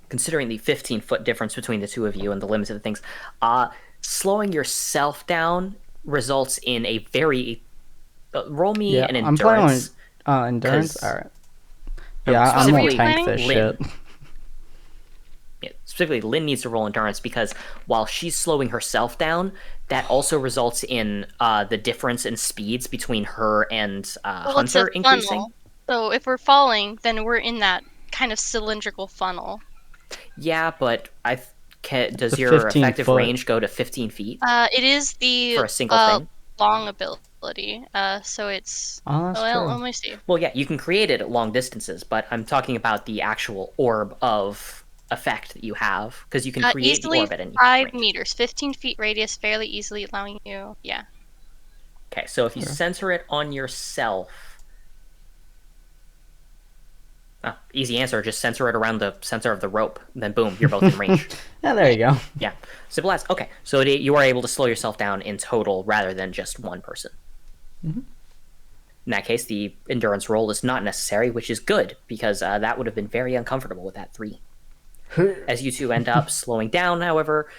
Considering the 15-foot difference between the two of you and the limits of the things, slowing yourself down results in a very... roll me an endurance. Endurance? 'Cause- Alright. Yeah, I'm gonna specifically tank this Lynn. shit. Yeah, specifically, Lynn needs to roll endurance because while she's slowing herself down, that also results in the difference in speeds between her and Well, it's a Hunter increasing. funnel. So if we're falling, then we're in that kind of cylindrical funnel. Yeah, but does a your 15 effective foot. range go to 15 feet It is the for a single thing? long ability. So it's Oh, that's well, true. let me see. Well, yeah, you can create it at long distances, but I'm talking about the actual orb of effect that you have, because you can create the Easily orb at any 5 range. meters, 15 feet radius, fairly easily allowing you. Yeah. Okay, so if you Okay. center it on yourself... Oh, easy answer, just center it around the center of the rope, then boom, you're both in range. Yeah, there you go. Yeah, simple as. Okay, so you are able to slow yourself down in total rather than just one person. Mhm. In that case, the endurance roll is not necessary, which is good, because that would have been very uncomfortable with that 3. As you two end up slowing down, however,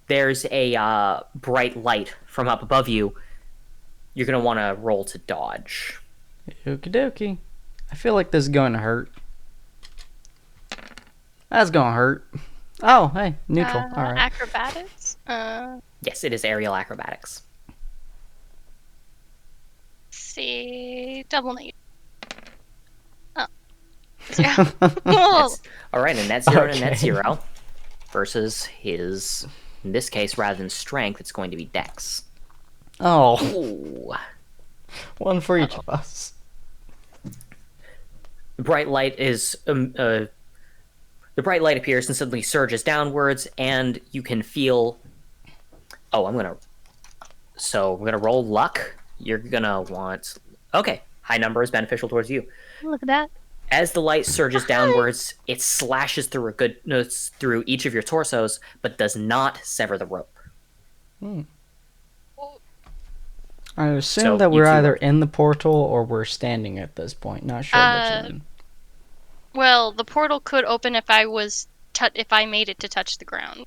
there's a bright light from up above you. You're going to want to roll to dodge. Okie dokie. I feel like this is going to hurt. That's gonna hurt. Oh, hey, neutral. Alright. Acrobatics. Yes, it is aerial acrobatics. See, double negative. Oh. Yeah. Oh. That's, all right, a net 0 and a net Okay. 0 versus his, in this case, rather than strength, it's going to be dex. Oh, Ooh. one for each of us. The bright light is the bright light appears and suddenly surges downwards, and you can feel. Oh, we're gonna roll luck. You're gonna want. Okay, high number is beneficial towards you. Look at that. As the light surges downwards, it slashes through through each of your torsos, but does not sever the rope. I assume So, that you we're two either are- in the portal or we're standing at this point. Not sure which one. Well, the portal could open if I was if I made it to touch the ground.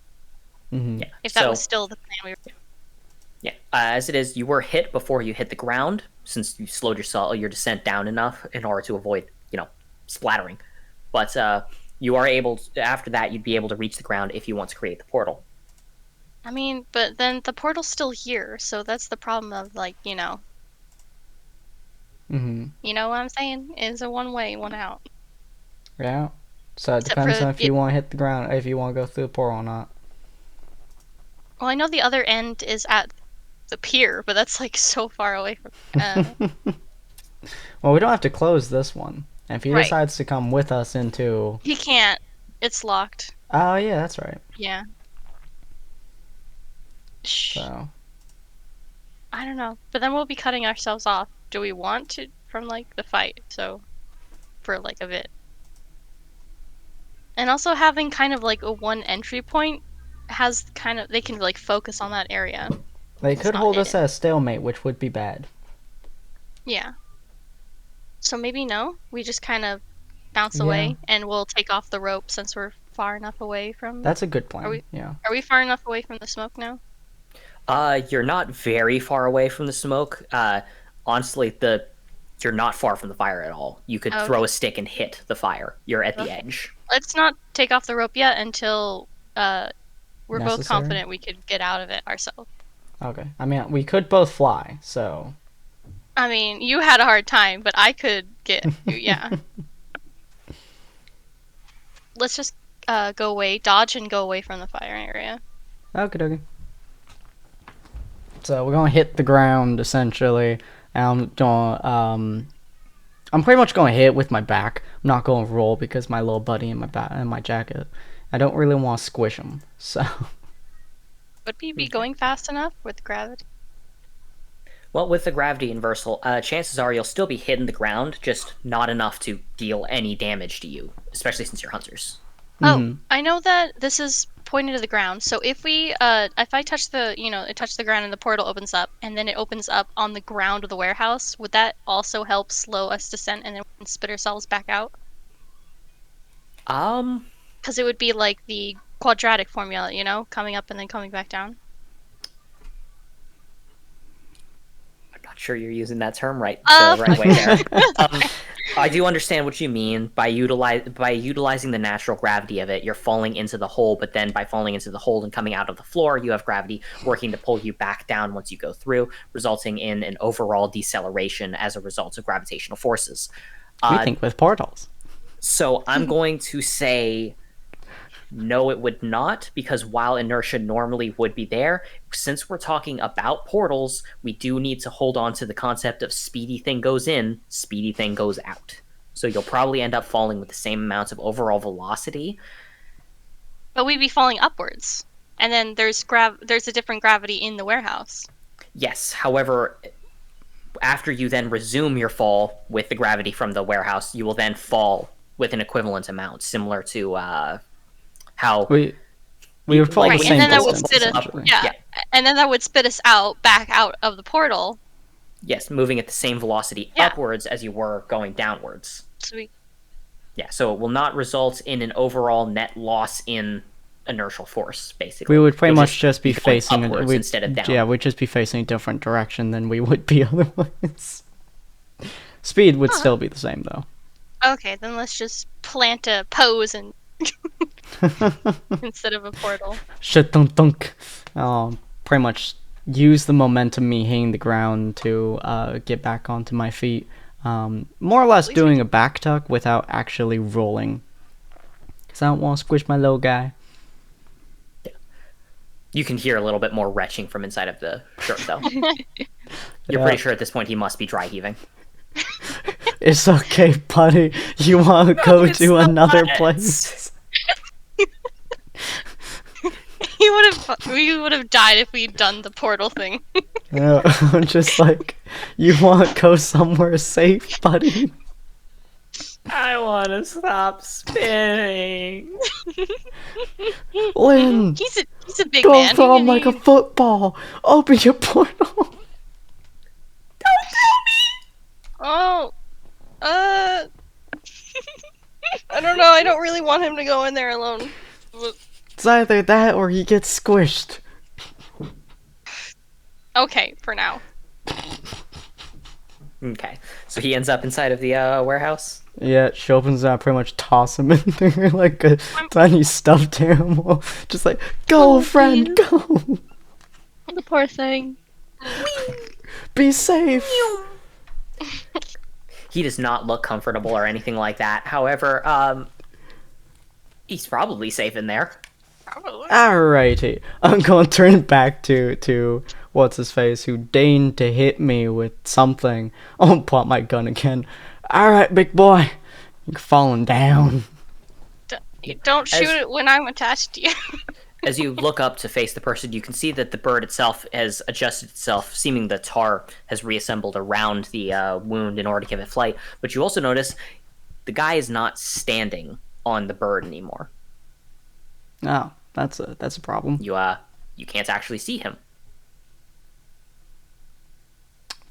Mm-hmm. Yeah. If that so, was still the plan we were. Yeah, as it is, you were hit before you hit the ground, since you slowed your descent down enough in order to avoid, splattering. But you are able to, after that, you'd be able to reach the ground if you want to create the portal. I mean, but then the portal's still here, so that's the problem of Mm-hmm. you know what I'm saying? It's a one way, one out. Yeah. So it Except depends for on if you want to hit the ground, if you want to go through the portal or not. Well, I know the other end is at the pier, but that's so far away from. Well, we don't have to close this one. And if he Right. decides to come with us into... He can't. It's locked. Oh, yeah, that's right. Yeah. Shh. So, I don't know. But then we'll be cutting ourselves off. Do we want to from the fight? So for a bit. And also having kind of a one entry point has they can focus on that area. they It's could not hold us hidden. at a stalemate, which would be bad. Yeah. So maybe no. We just kind of bounce Yeah. away and we'll take off the rope since we're far enough away from. That's a good plan. Are we- Yeah. Are we far enough away from the smoke now? You're not very far away from the smoke. Honestly, you're not far from the fire at all. You could Okay. throw a stick and hit the fire. You're at the Okay. edge. Let's not take off the rope yet until we're both Necessary? confident we could get out of it ourselves. Okay. I mean, we could both fly, so... I mean, you had a hard time, but I could get yeah. Let's just go away, dodge, and go away from the fire area. Okay, dokie. So we're gonna hit the ground essentially. And I'm pretty much gonna hit with my back. I'm not gonna roll because my little buddy in my back and my jacket. I don't really want to squish him. So Would we be going fast enough with gravity? Well, with the gravity inversal, chances are you'll still be hitting the ground, just not enough to deal any damage to you, especially since you're hunters. mhm. Oh, I know that this is pointed to the ground. So if I touch touch the ground and the portal opens up, and then it opens up on the ground of the warehouse, would that also help slow us descent and then we can spit ourselves back out? Because it would be like the quadratic formula, coming up and then coming back down. I'm not sure you're using that term right the right way there. I do understand what you mean by utilizing the natural gravity of it. You're falling into the hole, but then by falling into the hole and coming out of the floor, you have gravity working to pull you back down once you go through, resulting in an overall deceleration as a result of gravitational forces. We think with portals. So I'm going to say no, it would not, because while inertia normally would be there, since we're talking about portals, we do need to hold on to the concept of speedy thing goes in, speedy thing goes out. So you'll probably end up falling with the same amounts of overall velocity. But we'd be falling upwards. And then there's a different gravity in the warehouse. Yes, however, after you then resume your fall with the gravity from the warehouse, you will then fall with an equivalent amount, similar to how we would fall right, the and same then that would distance. spit us, essentially. yeah, and then that would spit us back out of the portal. Yes, moving at the same velocity upwards as you were going downwards. Sweet. Yeah, so it will not result in an overall net loss in inertial force, basically. We would pretty You'll much just be going facing upwards instead of down. Yeah, we'd just be facing a different direction than we would be otherwise. Speed would still be the same though. Okay, then let's just plant a pose and instead of a portal. Shit dunk dunk. Pretty much use the momentum me hitting the ground to get back onto my feet. More or less doing a back tuck without actually rolling. Because I don't want to squish my little guy. You can hear a little bit more retching from inside of the shirt, though. You're pretty sure at this point he must be dry heaving. It's okay, buddy. You want to go to another place? We would have died if we'd done the portal thing. Yeah, I'm just like, you want to go somewhere safe, buddy? I want to stop spinning. Lynn, He's a big go man. throw him like a football. Open your portal. Oh, I don't know. I don't really want him to go in there alone. It's either that or he gets squished. Okay, for now. Okay, so he ends up inside of the warehouse? Yeah, she opens it up, pretty much toss him in there like a tiny stuffed animal. Just like, go, friend, go! The poor thing. Be safe! He does not look comfortable or anything like that. However, he's probably safe in there. Probably. Alrighty, I'm going to turn it back to what's his face, who deigned to hit me with something. I'll pull out my gun again. Alright, big boy, you're falling down. Don't shoot it when I'm attached to you. As you look up to face the person, you can see that the bird itself has adjusted itself, seeming the tar has reassembled around the wound in order to give it flight. But you also notice the guy is not standing on the bird anymore. Oh, that's a problem. You can't actually see him.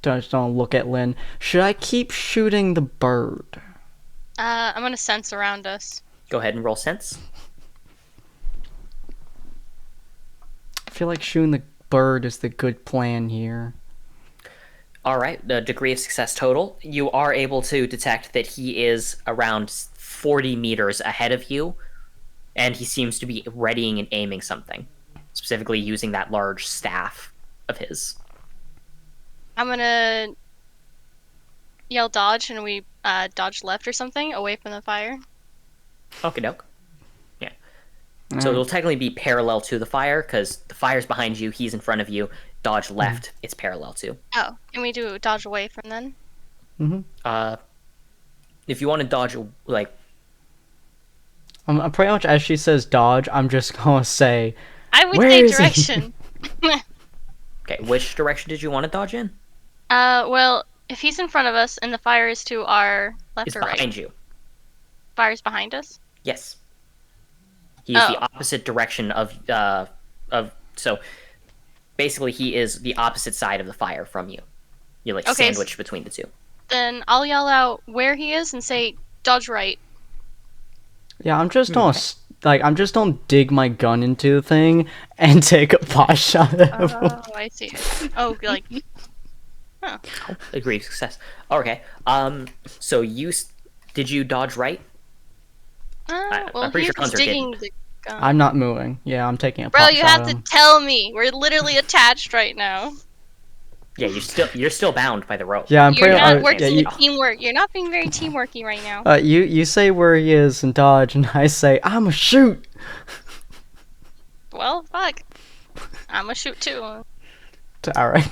Just don't look at Lynn. Should I keep shooting the bird? I'm gonna sense around us. Go ahead and roll sense. I feel like shooting the bird is the good plan here. All right, the degree of success total. You are able to detect that he is around 40 meters ahead of you, and he seems to be readying and aiming something, specifically using that large staff of his. I'm gonna yell dodge, and we dodge left or something away from the fire. Okie doke. Yeah. So it'll technically be parallel to the fire, because the fire's behind you, he's in front of you. Dodge left, it's parallel to. Oh, can we do dodge away from then? Mm-hmm. If you want to dodge, like... I'm pretty much, as she says dodge, I'm just gonna say, I would where say is he? direction. Okay, which direction did you want to dodge in? Well, if he's in front of us and the fire is to our left It's or right? behind you. Fire's behind us? Yes. He is the opposite direction of so basically he is the opposite side of the fire from you. You're like sandwiched between the two. Then I'll yell out where he is and say dodge right. yeah, I'm just gonna I'm just gonna dig my gun into the thing and take a pot shot at him. Oh, I see. Oh, like Huh. Oh, agreed success. Okay. So did you dodge right? Well, I'm pretty he sure was Hunter digging didn't. the gun. I'm not moving. Yeah, I'm taking a Bro, pot you shot have at to him. tell me. We're literally attached right now. Yeah, you're still bound by the rope. Yeah, I'm You're pretty. not Yeah, working you, teamwork. You're not being very teamworky right now. you say where he is and dodge, and I say I'm a shoot. Well, fuck. I'ma shoot too. All right.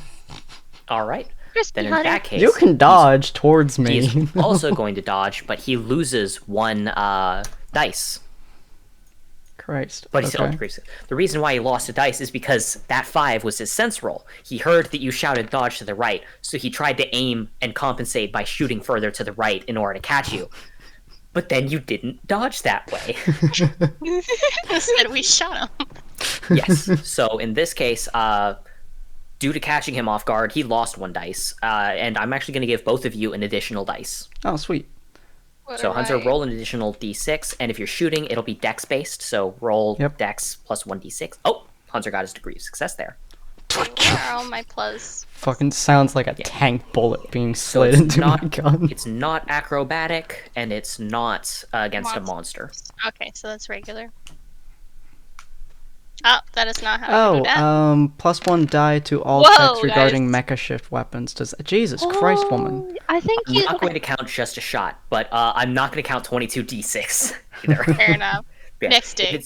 All right. Crispy Then in Hunter. that case, You can dodge towards me. he's also going to dodge, but he loses one dice. Christ. But he still Okay. decreases. The reason why he lost a dice is because that 5 was his sense roll. He heard that you shouted dodge to the right, so he tried to aim and compensate by shooting further to the right in order to catch you. But then you didn't dodge that way. Instead, we shot him. Yes. So in this case, due to catching him off guard, he lost 1 dice. And I'm actually going to give both of you an additional dice. Oh, sweet. What So do Hunter, I- roll an additional d6, and if you're shooting, it'll be dex based. So roll Yep. dex plus 1d6. Oh, Hunter got his degree of success there. Where are all my plus? Fucking sounds like a tank bullet being So slid it's into not my gun. it's not acrobatic, and it's not against a monster. Okay, so that's regular. Oh, that is not how I do that. +1 die to all Whoa, checks regarding guys. mecha shift weapons. Does Jesus Christ, woman? Oh, I think I'm you. not going to count just a shot, but I'm not going to count 22 d6 either. Fair enough. Yeah, Next day.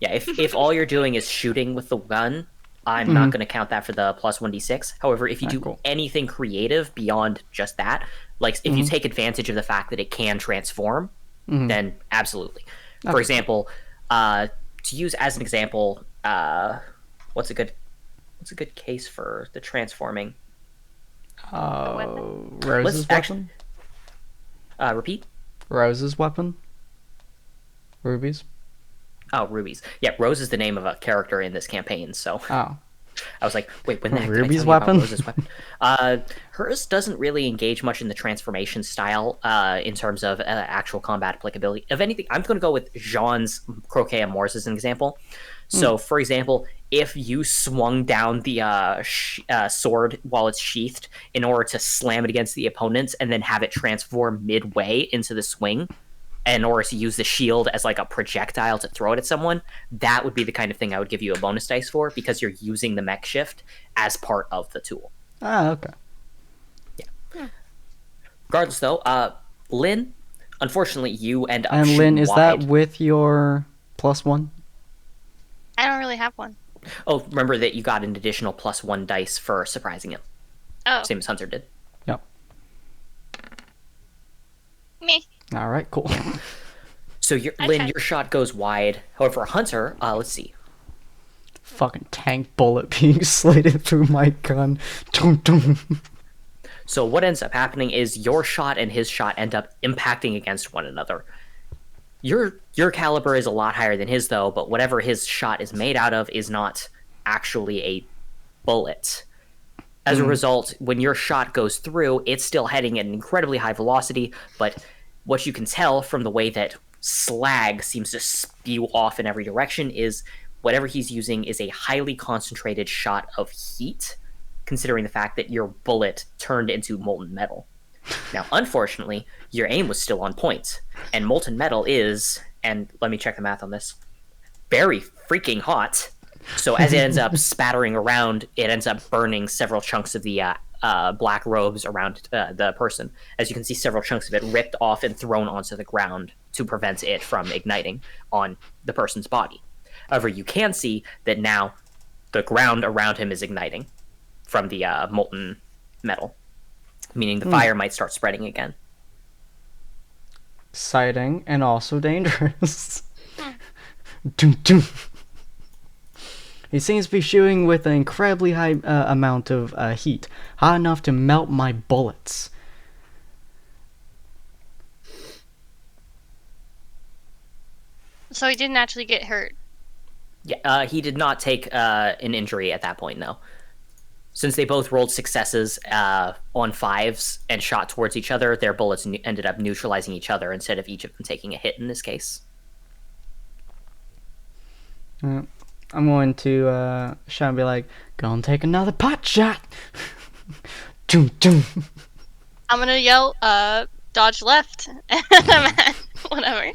if all you're doing is shooting with the gun, I'm not going to count that for the plus 1d6. However, if you do cool. anything creative beyond just that, like if you take advantage of the fact that it can transform, then absolutely. For Okay. example, to use as an example, what's a good case for the transforming? Rose's Let's weapon? Repeat. Rose's weapon? Ruby's? Oh, Ruby's. Yeah, Rose is the name of a character in this campaign, so Oh. I was like, wait, when the heck did I Ruby's tell you about weapon? Rose's weapon? Hers doesn't really engage much in the transformation style in terms of actual combat applicability. If anything, I'm going to go with Jean's Croquet Amours as an example. So, for example, if you swung down the sword while it's sheathed in order to slam it against the opponents and then have it transform midway into the swing, in order to use the shield as like a projectile to throw it at someone, that would be the kind of thing I would give you a bonus dice for, because you're using the mech shift as part of the tool. Ah, okay. Regardless, though, Lynn, unfortunately, you end up And shooting Lynn, is wide. that with your +1? I don't really have one. Oh, remember that you got an additional +1 dice for surprising him, Oh, same as Hunter did. Yep. me. Alright, cool. So, Lynn, your shot goes wide. However, Hunter, let's see. Fucking tank bullet being slid through my gun. Dum, dum. So what ends up happening is your shot and his shot end up impacting against one another. Your caliber is a lot higher than his, though, but whatever his shot is made out of is not actually a bullet. As a result, when your shot goes through, it's still heading at an incredibly high velocity, but what you can tell from the way that slag seems to spew off in every direction is whatever he's using is a highly concentrated shot of heat, considering the fact that your bullet turned into molten metal. Now, unfortunately, your aim was still on point, and molten metal is, and let me check the math on this, very freaking hot. So as it ends up spattering around, it ends up burning several chunks of the black robes around the person. As you can see, several chunks of it ripped off and thrown onto the ground to prevent it from igniting on the person's body. However, you can see that now the ground around him is igniting from the molten metal, meaning the fire might start spreading again. Exciting and also dangerous. Dum, dum. He seems to be shooting with an incredibly high amount of heat, hot enough to melt my bullets. So he didn't actually get hurt. Yeah, he did not take an injury at that point, though. Since they both rolled successes on 5s and shot towards each other, their bullets ended up neutralizing each other instead of each of them taking a hit in this case. I'm going to shout and be like, go and take another pot shot. Doom, doom. I'm gonna yell, dodge left. Whatever.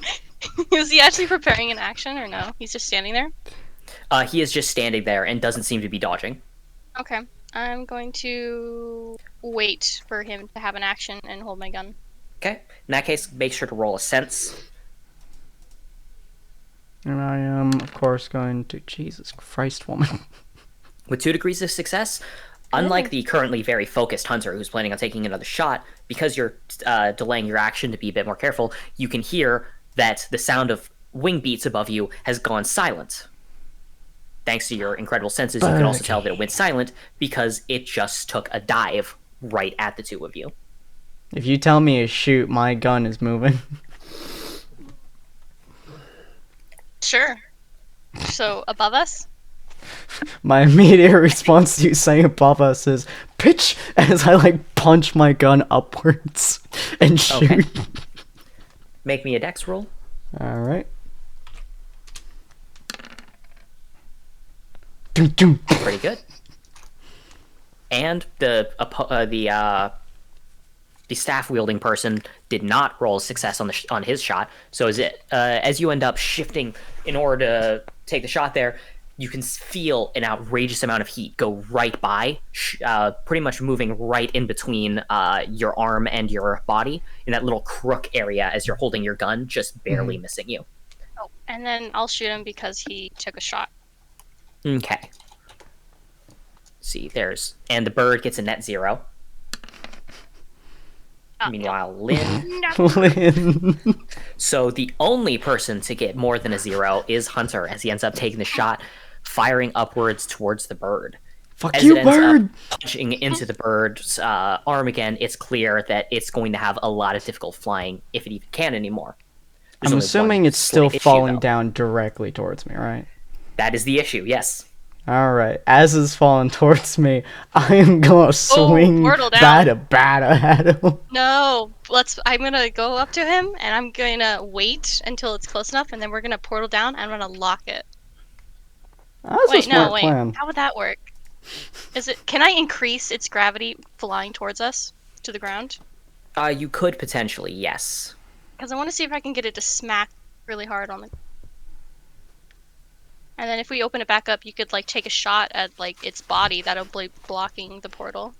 Is he actually preparing an action or no? He's just standing there? He is just standing there and doesn't seem to be dodging. Okay. I'm going to wait for him to have an action and hold my gun. Okay. In that case, make sure to roll a sense. And I am, of course, going to... Jesus Christ, woman. With 2 degrees of success, unlike the currently very focused hunter who's planning on taking another shot, because you're delaying your action to be a bit more careful, you can hear that the sound of wing beats above you has gone silent. Thanks to your incredible senses, you can also tell that it went silent because it just took a dive right at the 2 of you. If you tell me to shoot, my gun is moving. Sure. So, above us? My immediate response to you saying above us is, pitch, as I, like, punch my gun upwards and shoot. Okay. Make me a dex roll. Alright. Doom, doom. Pretty good. And the staff-wielding person did not roll success on his shot. So as you end up shifting in order to take the shot there, you can feel an outrageous amount of heat go right by, pretty much moving right in between your arm and your body in that little crook area as you're holding your gun, just barely missing you. Oh, and then I'll shoot him because he took a shot. Okay. See, and the bird gets a net 0. Meanwhile, Lynn. Lynn. So the only person to get more than a 0 is Hunter, as he ends up taking the shot, firing upwards towards the bird. Fuck As you, it ends bird! up punching into the bird's arm again, it's clear that it's going to have a lot of difficulty flying, if it even can anymore. There's I'm only assuming one it's still slight issue, falling though. down directly towards me, right? That is the issue, yes. Alright, as it's falling towards me, I am gonna swing portal down. bada at him. No, I'm gonna go up to him and I'm gonna wait until it's close enough and then we're gonna portal down and I'm gonna lock it. That's a smart plan. How would that work? Can I increase its gravity flying towards us to the ground? You could potentially, yes. Because I want to see if I can get it to smack really hard on the... And then if we open it back up, you could like take a shot at like its body that'll be blocking the portal.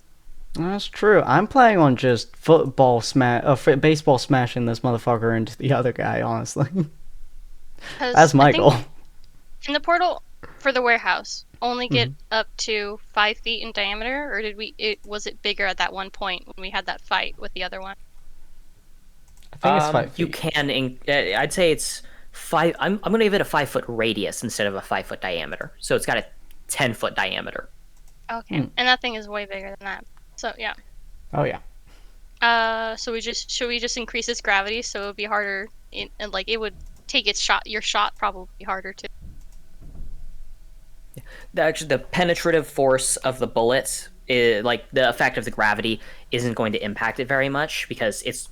That's true. I'm planning on just baseball smashing this motherfucker into the other guy, honestly. That's my goal. In the portal for the warehouse, only get up to 5 feet in diameter, or was it bigger at that one point when we had that fight with the other one? I think it's 5 feet. You can, I'd say it's 5. I'm going to give it a 5-foot radius instead of a 5-foot diameter. So it's got a 10-foot diameter. Okay, and that thing is way bigger than that. So yeah. Oh yeah. So should we just increase its gravity so it would be harder, and like it would take your shot probably harder too. Actually, the penetrative force of the bullet, like the effect of the gravity, isn't going to impact it very much because it's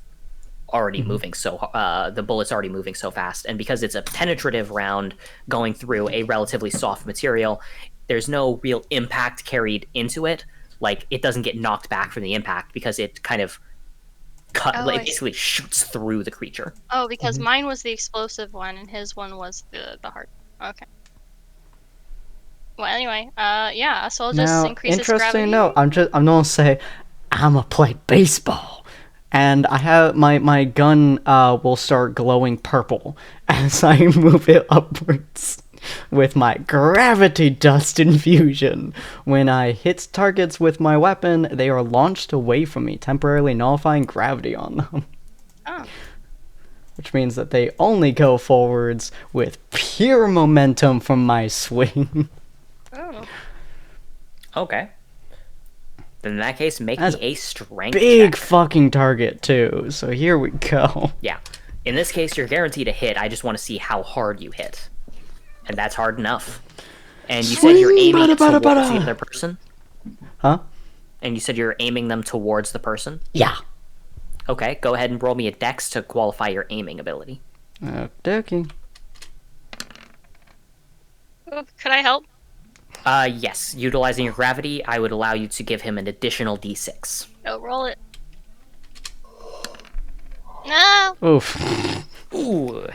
already moving the bullet's already moving so fast, and because it's a penetrative round going through a relatively soft material, there's no real impact carried into it. Like, it doesn't get knocked back from the impact because it kind of it basically shoots through the creature. Oh, because mine was the explosive one and his one was the hard. Okay. Well, anyway, yeah, so I'll just increase its gravity. Interesting note, I'm gonna say, I'ma play baseball. And I have my gun will start glowing purple as I move it upwards with my gravity dust infusion. When I hit targets with my weapon, they are launched away from me, temporarily nullifying gravity on them. Oh. Which means that they only go forwards with pure momentum from my swing. Oh. Okay. Then in that case, make me a strength Big check. fucking target, too. So here we go. Yeah. In this case, you're guaranteed a hit. I just want to see how hard you hit. And that's hard enough. And you said you're aiming towards the other person? Huh? And you said you're aiming them towards the person? Yeah. Okay, go ahead and roll me a dex to qualify your aiming ability. Okay. Could I help? Yes. Utilizing your gravity, I would allow you to give him an additional d6. Oh, roll it. No. Oof. Ooh.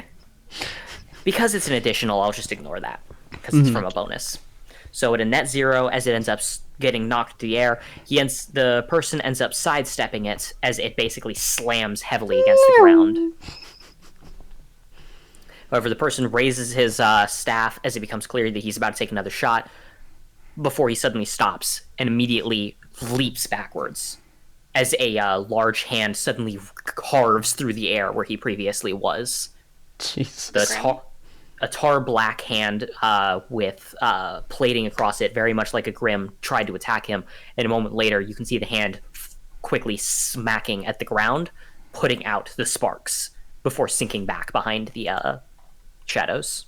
Because it's an additional, I'll just ignore that. Because it's from a bonus. So at a net 0, as it ends up getting knocked to the air, the person ends up sidestepping it as it basically slams heavily against the ground. However, the person raises his staff as it becomes clear that he's about to take another shot before he suddenly stops and immediately leaps backwards as a large hand suddenly carves through the air where he previously was. Jesus. A tar black hand with plating across it, very much like a Grim tried to attack him, and a moment later you can see the hand quickly smacking at the ground, putting out the sparks before sinking back behind the shadows.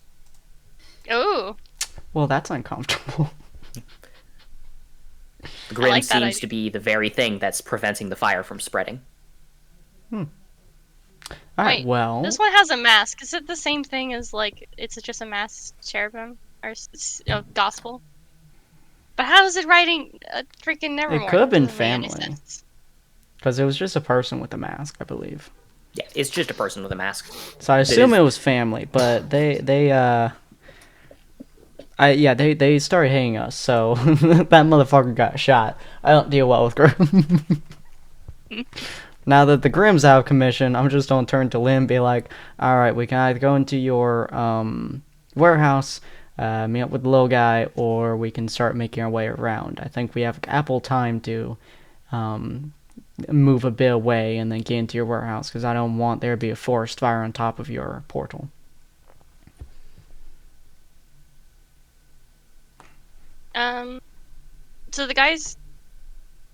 Oh. Well, that's uncomfortable. The Grim like that seems idea. to be the very thing that's preventing the fire from spreading. All right, Wait, well, This one has a mask. Is it the same thing as, like, it's just a masked cherubim? Or gospel? But how is it writing a freaking Nevermore? could have That been doesn't make any family. sense. because it was just a person with a mask, I believe. Yeah, it's just a person with a mask. So I assume it was family, but they started hating us, so that motherfucker got shot. I don't deal well with Grim. Now that the Grim's out of commission, I'm just gonna turn to Lynn and be like, alright, we can either go into your warehouse, meet up with the little guy, or we can start making our way around. I think we have ample time to move a bit away and then get into your warehouse, because I don't want there to be a forest fire on top of your portal. So the guy's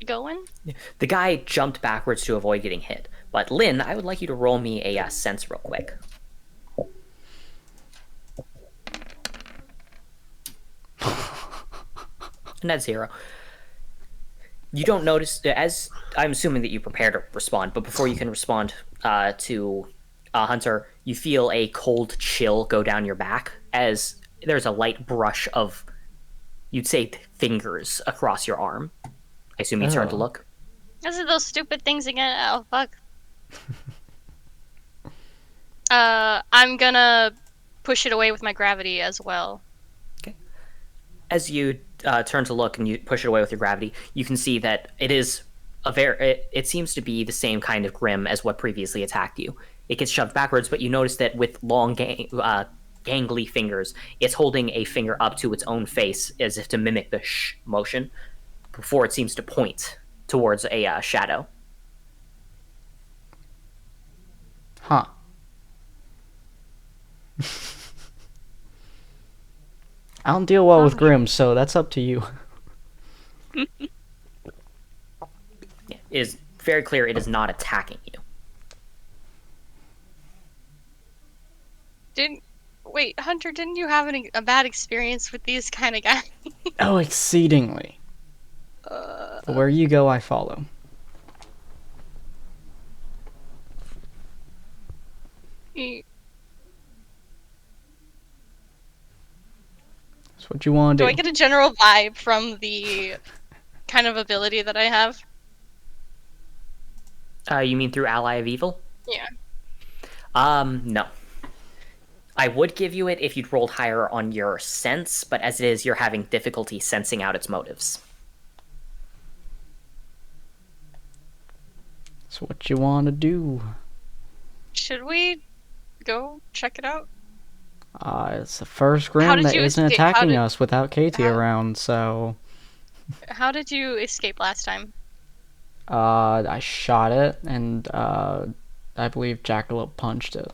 going? The guy jumped backwards to avoid getting hit. But Lynn, I would like you to roll me a sense real quick. Net 0. You don't notice, as I'm assuming that you prepare to respond, but before you can respond to Hunter, you feel a cold chill go down your back as there's a light brush of, you'd say, fingers across your arm. I assume you turn to look. Those are those stupid things again. Oh, fuck. I'm gonna push it away with my gravity as well. Okay. As you turn to look and you push it away with your gravity, you can see that it is it seems to be the same kind of Grim as what previously attacked you. It gets shoved backwards, but you notice that with long gangly fingers, it's holding a finger up to its own face as if to mimic the shh motion before it seems to point towards a shadow. Huh. I don't deal well with Grim, so that's up to you. It is very clear it is not attacking you. Wait, Hunter, didn't you have a bad experience with these kind of guys? Oh, exceedingly. Where you go, I follow. That's what you want to Do do. I get a general vibe from the kind of ability that I have? You mean through Ally of Evil? Yeah. No. I would give you it if you'd rolled higher on your sense, but as it is, you're having difficulty sensing out its motives. That's what you want to do. Should we go check it out? It's the first How Grim did that you isn't escape? How attacking did- us without Katie how- around, so... How did you escape last time? I shot it, and I believe Jackalope punched it.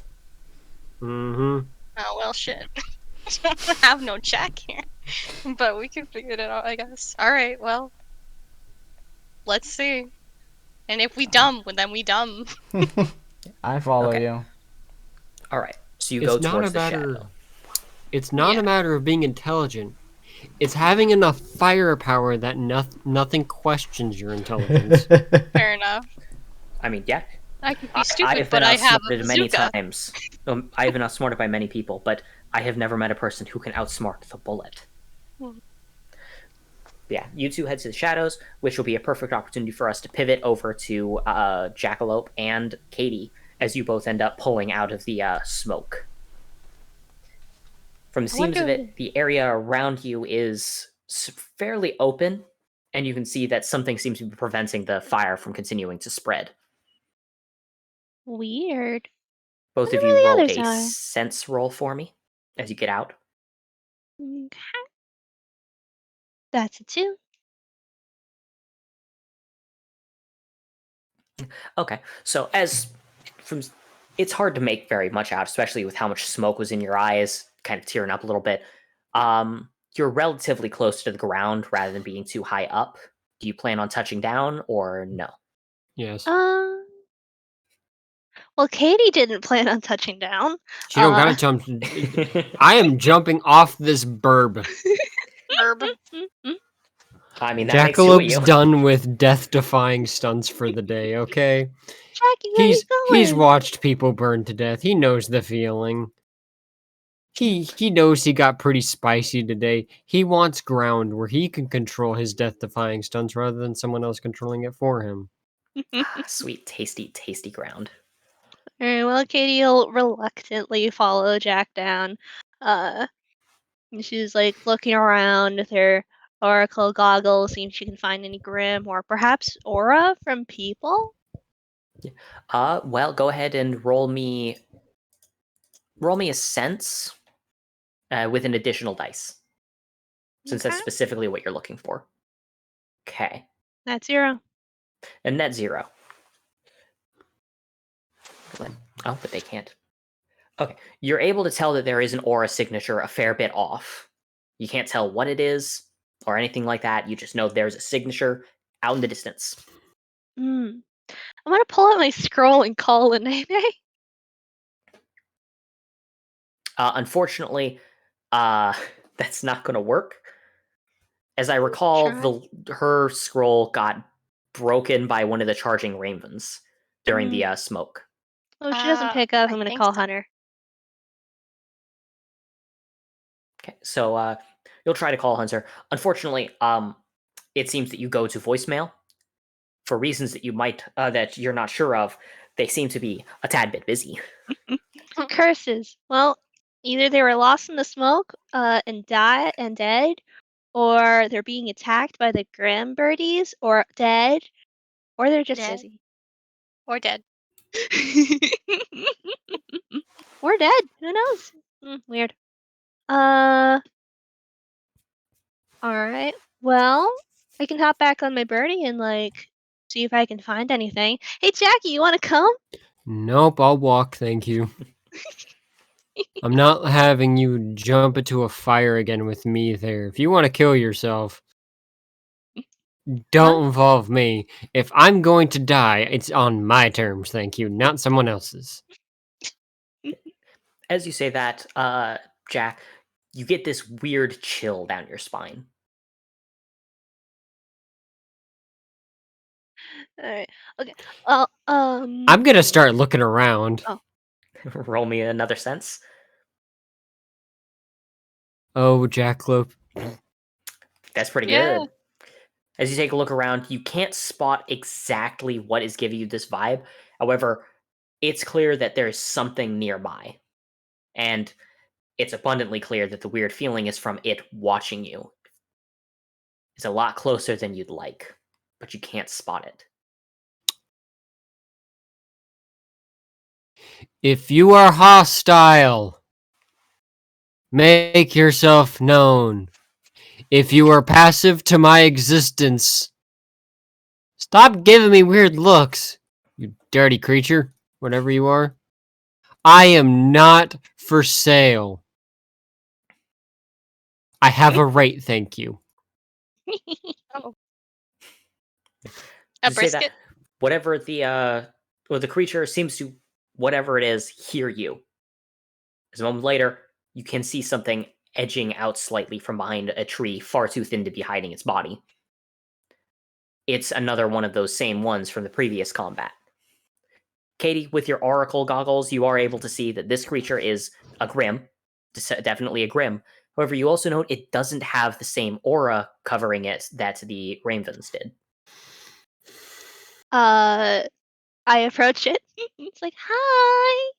Mm-hmm. Oh, well, shit. I don't have no jack here. But we can figure it out, I guess. Alright, well. Let's see. And if we dumb, well, then we dumb. I follow Okay. you. All right, so you go towards the shadow. It's not Yeah. a matter of being intelligent. It's having enough firepower that nothing questions your intelligence. Fair enough. I mean, yeah. I could be I stupid, have but been I have a outsmarted many bazooka. times. I have been outsmarted by many people, but I have never met a person who can outsmart the bullet. Yeah, you two head to the shadows, which will be a perfect opportunity for us to pivot over to Jackalope and Katie, as you both end up pulling out of the smoke. From the seams of it, the area around you is fairly open, and you can see that something seems to be preventing the fire from continuing to spread. Weird. Both of Wonder you where the roll others a are. sense roll for me as you get out. Okay. That's a 2. Okay, so it's hard to make very much out, especially with how much smoke was in your eyes, kind of tearing up a little bit. You're relatively close to the ground rather than being too high up. Do you plan on touching down or no? Yes. Well, Katie didn't plan on touching down. She don't gotta jump. I am jumping off this burb. Herb. I mean, that makes two of Jackalope's you. done with death-defying stunts for the day, okay? Jackie, where are you He's going? watched people burn to death. He knows the feeling. He knows he got pretty spicy today. He wants ground where he can control his death-defying stunts rather than someone else controlling it for him. Sweet, tasty, tasty ground. Alright, well, Katie will reluctantly follow Jack down. And she's like looking around with her oracle goggles, seeing if she can find any grim or perhaps aura from people. Well, go ahead and roll me a sense with an additional dice, since that's Okay. specifically what you're looking for. Okay, That's 0. and net 0. Oh, but they can't. Okay, you're able to tell that there is an aura signature a fair bit off. You can't tell what it is or anything like that. You just know there's a signature out in the distance. I'm gonna pull out my scroll and call a name. Unfortunately, that's not going to work. As I recall, her scroll got broken by one of the charging ravens during the smoke. Oh, if she doesn't pick up, I I'm gonna think call so. Hunter. Okay, so you'll try to call Hunter. Unfortunately, it seems that you go to voicemail for reasons that that you're not sure of. They seem to be a tad bit busy. Curses. Well, either they were lost in the smoke, and dead, or they're being attacked by the Grim birdies, or dead, or they're just Dead. busy. Or dead. Or dead. Who knows? Weird. Alright. Well, I can hop back on my birdie and see if I can find anything. Hey Jackie, you wanna come? Nope, I'll walk, thank you. I'm not having you jump into a fire again with me there. If you want to kill yourself, don't involve me. If I'm going to die, it's on my terms, thank you, not someone else's. As you say that, Jack, you get this weird chill down your spine. Alright. Okay. Well, I'm gonna start looking around. Oh. Roll me another sense. Oh, Jackalope. That's pretty Yeah. good. As you take a look around, you can't spot exactly what is giving you this vibe. However, it's clear that there is something nearby. And it's abundantly clear that the weird feeling is from it watching you. It's a lot closer than you'd like, but you can't spot it. If you are hostile, make yourself known. If you are passive to my existence, stop giving me weird looks, you dirty creature, whatever you are. I am not for sale. I have a rate, thank you. Oh. A You say that brisket? whatever the creature seems to, whatever it is, hear you. As a moment later, you can see something edging out slightly from behind a tree, far too thin to be hiding its body. It's another one of those same ones from the previous combat. Katie, with your oracle goggles, you are able to see that this creature is a grim, definitely a grim, However, you also note it doesn't have the same aura covering it that the ravens did. I approach it. It's like, hi,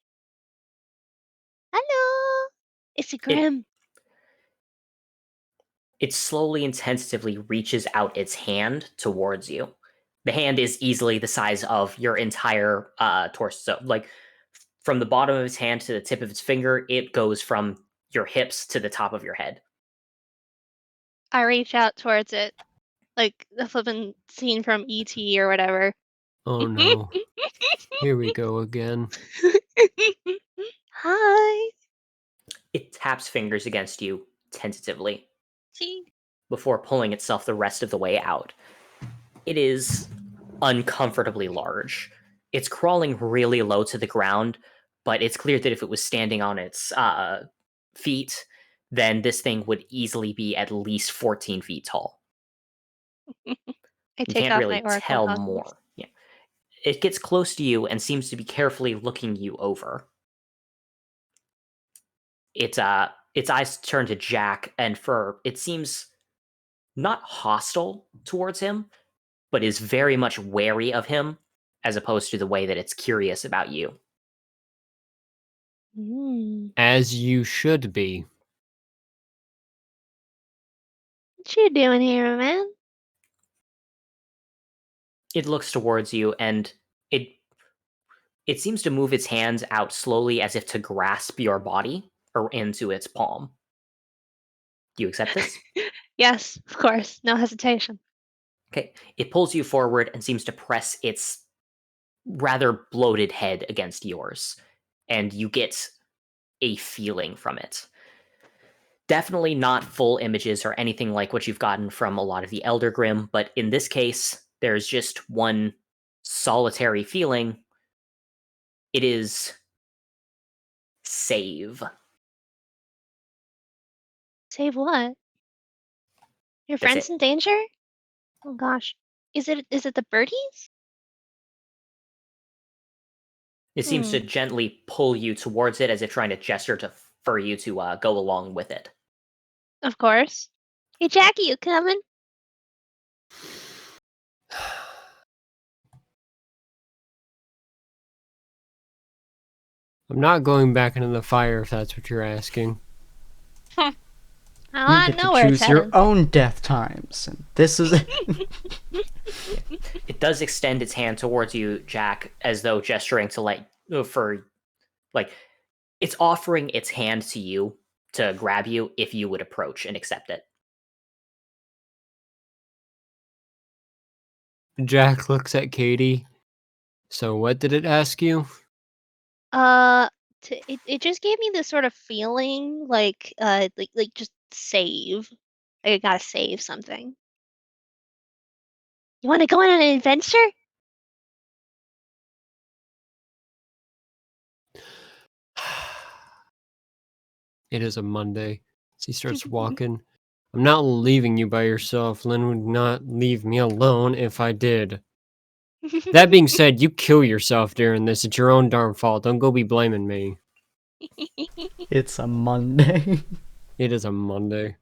hello. It's a Grim. It slowly and tentatively reaches out its hand towards you. The hand is easily the size of your entire torso. Like, from the bottom of its hand to the tip of its finger, it goes from your hips to the top of your head. I reach out towards it, like the flippin' scene from E.T. or whatever. Oh no. Here we go again. Hi. It taps fingers against you tentatively See? before pulling itself the rest of the way out. It is uncomfortably large. It's crawling really low to the ground, but it's clear that if it was standing on its feet, then this thing would easily be at least 14 feet tall. I You take can't off really my oracle tell goggles. more. Yeah. It gets close to you and seems to be carefully looking you over. Its eyes turn to Jack, and it seems not hostile towards him, but is very much wary of him, as opposed to the way that it's curious about you. As you should be. What you doing here, man? It looks towards you, and it seems to move its hands out slowly as if to grasp your body or into its palm. Do you accept this? Yes, of course. No hesitation. Okay. It pulls you forward and seems to press its rather bloated head against yours, and you get a feeling from it. Definitely not full images or anything like what you've gotten from a lot of the Elder Grimm, but in this case, there's just one solitary feeling. It is save. Save what? Your That's friend's it. in danger? Oh gosh. Is it the birdies? It seems to gently pull you towards it as if trying to gesture for you to go along with it. Of course. Hey Jackie, you coming? I'm not going back into the fire if that's what you're asking. I You get know to where it's choose your headed. own death times, and this is It does extend its hand towards you, Jack, as though gesturing to it's offering its hand to you to grab you if you would approach and accept it. Jack looks at Katie. So what did it ask you? It just gave me this sort of feeling like just save. I gotta save something. You want to go on an adventure? It is a Monday. As he starts walking. I'm not leaving you by yourself. Lynn would not leave me alone if I did. That being said, you kill yourself during this. It's your own darn fault. Don't go be blaming me. it's a Monday. It is a Monday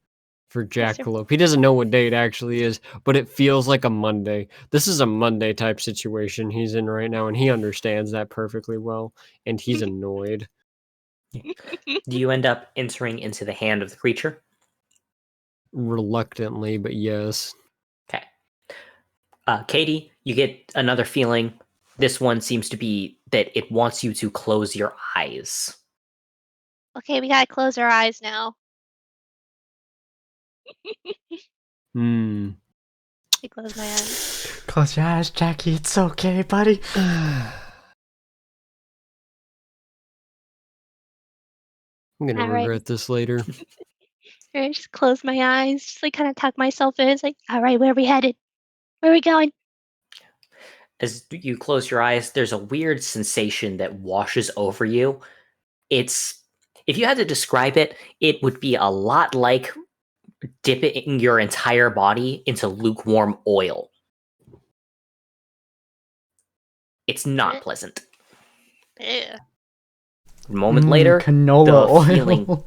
for Yes, sir. Jackalope. He doesn't know what day it actually is, but it feels like a Monday. This is a Monday type situation he's in right now, and he understands that perfectly well, and he's annoyed. Do you end up entering into the hand of the creature? Reluctantly, but yes. Okay. Katie, you get another feeling. This one seems to be that it wants you to close your eyes. Okay, we gotta close our eyes now. Hmm. I close my eyes. Close your eyes, Jackie. It's okay, buddy. I'm gonna All right. regret this later. I just close my eyes, just like kind of tuck myself in. It's like, all right, where are we headed? Where are we going? As you close your eyes, there's a weird sensation that washes over you. If you had to describe it, it would be a lot like dipping your entire body into lukewarm oil. It's not pleasant. Yeah. A moment later, canola the oil. feeling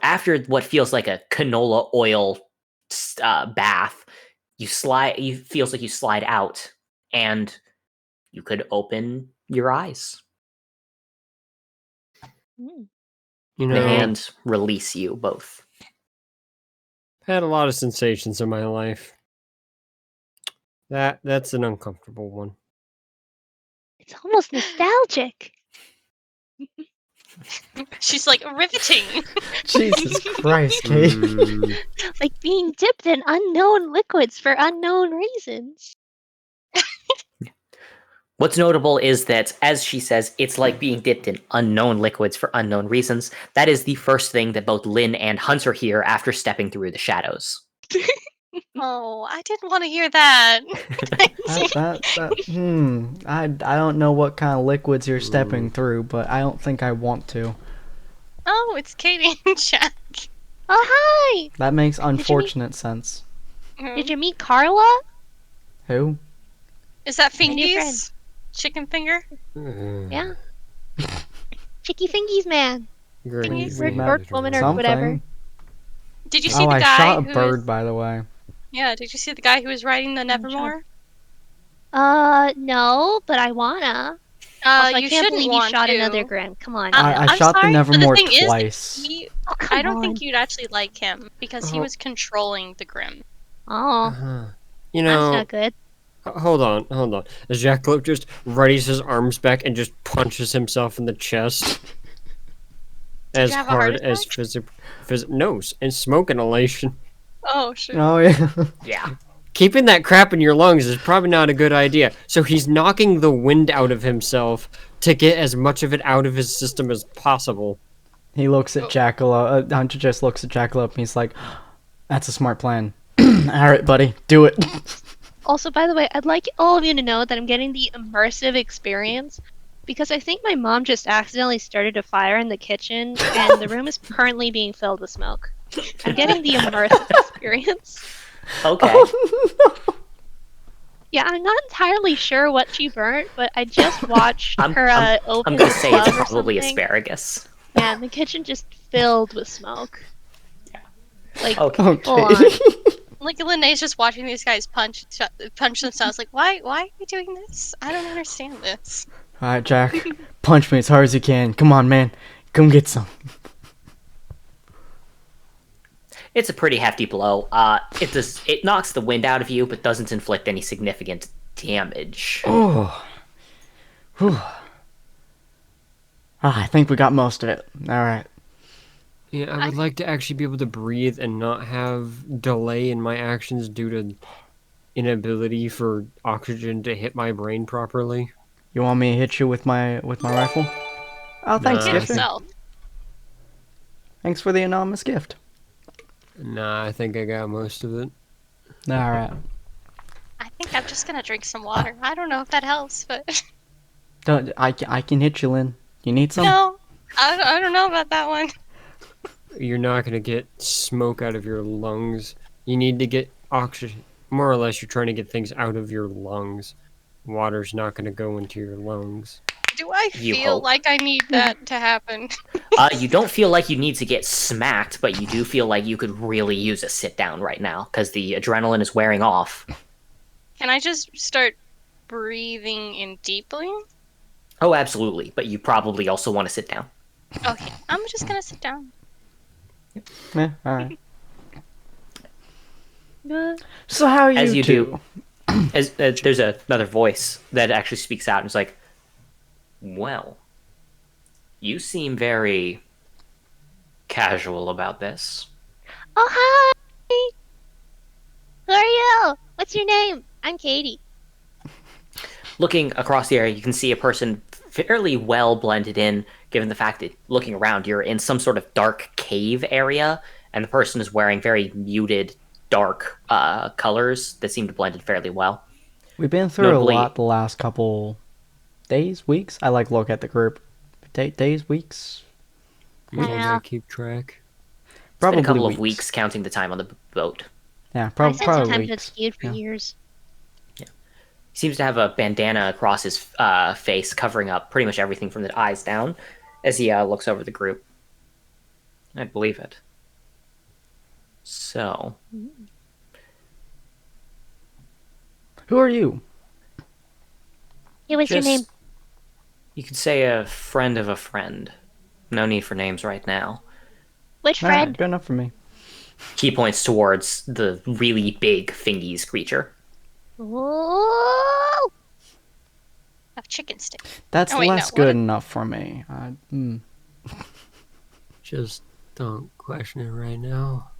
After what feels like a canola oil bath, feels like you slide out, and you could open your eyes. Mm. You The know, hands release you both. I've had a lot of sensations in my life. That's an uncomfortable one. It's almost nostalgic. She's like riveting. Jesus Christ, Kate. Like being dipped in unknown liquids for unknown reasons. What's notable is that, as she says, it's like being dipped in unknown liquids for unknown reasons. That is the first thing that both Lynn and Hunter hear after stepping through the shadows. Oh, I didn't want to hear that. I don't know what kind of liquids you're stepping through, but I don't think I want to. Oh, it's Katie and Jack. Oh, hi! That makes unfortunate sense. Did you meet Carla? Who? Is that My new friend. Fingies? Chicken finger? Yeah. Chicky Fingies man. Thingies? Bird woman or whatever. Did you see Oh, the I guy shot a who bird, was- by the way. Yeah, did you see the guy who was riding the Nevermore? No, but I wanna. Also, I You can't shouldn't believe you want shot to. another Grim. Come on. I- I I'm shot sorry, the but the Nevermore thing is that twice. Oh, come I don't on. think you'd actually like him because he was controlling the Grim. Oh, You that's know, not good. hold on. As Jackalope just readies his arms back and just punches himself in the chest. As you have a heart hard as no, and smoke inhalation. Oh, shit. Oh, yeah. Yeah. Keeping that crap in your lungs is probably not a good idea. So he's knocking the wind out of himself to get as much of it out of his system as possible. He looks at Jackalope. Hunter just looks at Jackalope and he's like, that's a smart plan. Alright, buddy, do it. Also, by the way, I'd like all of you to know that I'm getting the immersive experience because I think my mom just accidentally started a fire in the kitchen and the room is currently being filled with smoke. I'm getting the immersive experience. Okay. Oh, Yeah, I'm not entirely sure what she burnt, but I just watched I'm open gonna say it's glove or probably something. asparagus. Yeah, and the kitchen just filled with smoke. Like, Okay. full on. okay. Like, Linnaeus just watching these guys punch themselves. Like, why are you doing this? I don't understand this. Alright, Jack. Punch me as hard as you can. Come on, man. Come get some. It's a pretty hefty blow. It knocks the wind out of you, but doesn't inflict any significant damage. Oh. Whew. I think we got most of it. Alright. Yeah, I would like to actually be able to breathe and not have delay in my actions due to inability for oxygen to hit my brain properly. You want me to hit you with my rifle? Oh, thanks, Nah. Get Gifter. himself. Thanks for the anonymous gift. Nah, I think I got most of it. Alright. I think I'm just gonna drink some water. I don't know if that helps, but I can hit you, Lynn. You need some? no, I don't know about that one. You're not going to get smoke out of your lungs. You need to get oxygen. More or less, you're trying to get things out of your lungs. Water's not going to go into your lungs. Do I You feel hope. like I need that to happen? You don't feel like you need to get smacked, but you do feel like you could really use a sit down right now because the adrenaline is wearing off. Can I just start breathing in deeply? Oh, absolutely. But you probably also want to sit down. Okay, I'm just gonna sit down. Yeah, alright. So how are you As you two? There's another voice that actually speaks out and is like, well, you seem very casual about this. Oh, hi! Who are you? What's your name? I'm Katie. Looking across the area, you can see a person fairly well blended in, given the fact that looking around, you're in some sort of dark cave area, and the person is wearing very muted, dark colors that seem to blend in fairly well. We've been through Notably- a lot the last couple days, weeks. I like look at the group. Days, weeks. You want me Yeah. to keep track? It's Probably been a couple of weeks counting the time on the boat. Yeah, I probably spent some time to weeks. skied for Yeah. years. He seems to have a bandana across his face, covering up pretty much everything from the eyes down, as he looks over the group. I believe it. So, Who are you? Hey, what's your name? You could say a friend of a friend. No need for names right now. Which Alright, friend? good enough for me. He points towards the really big fingies creature. Oh, A chicken stick. That's Oh, wait, less no, good what? enough for me. Just don't question it right now.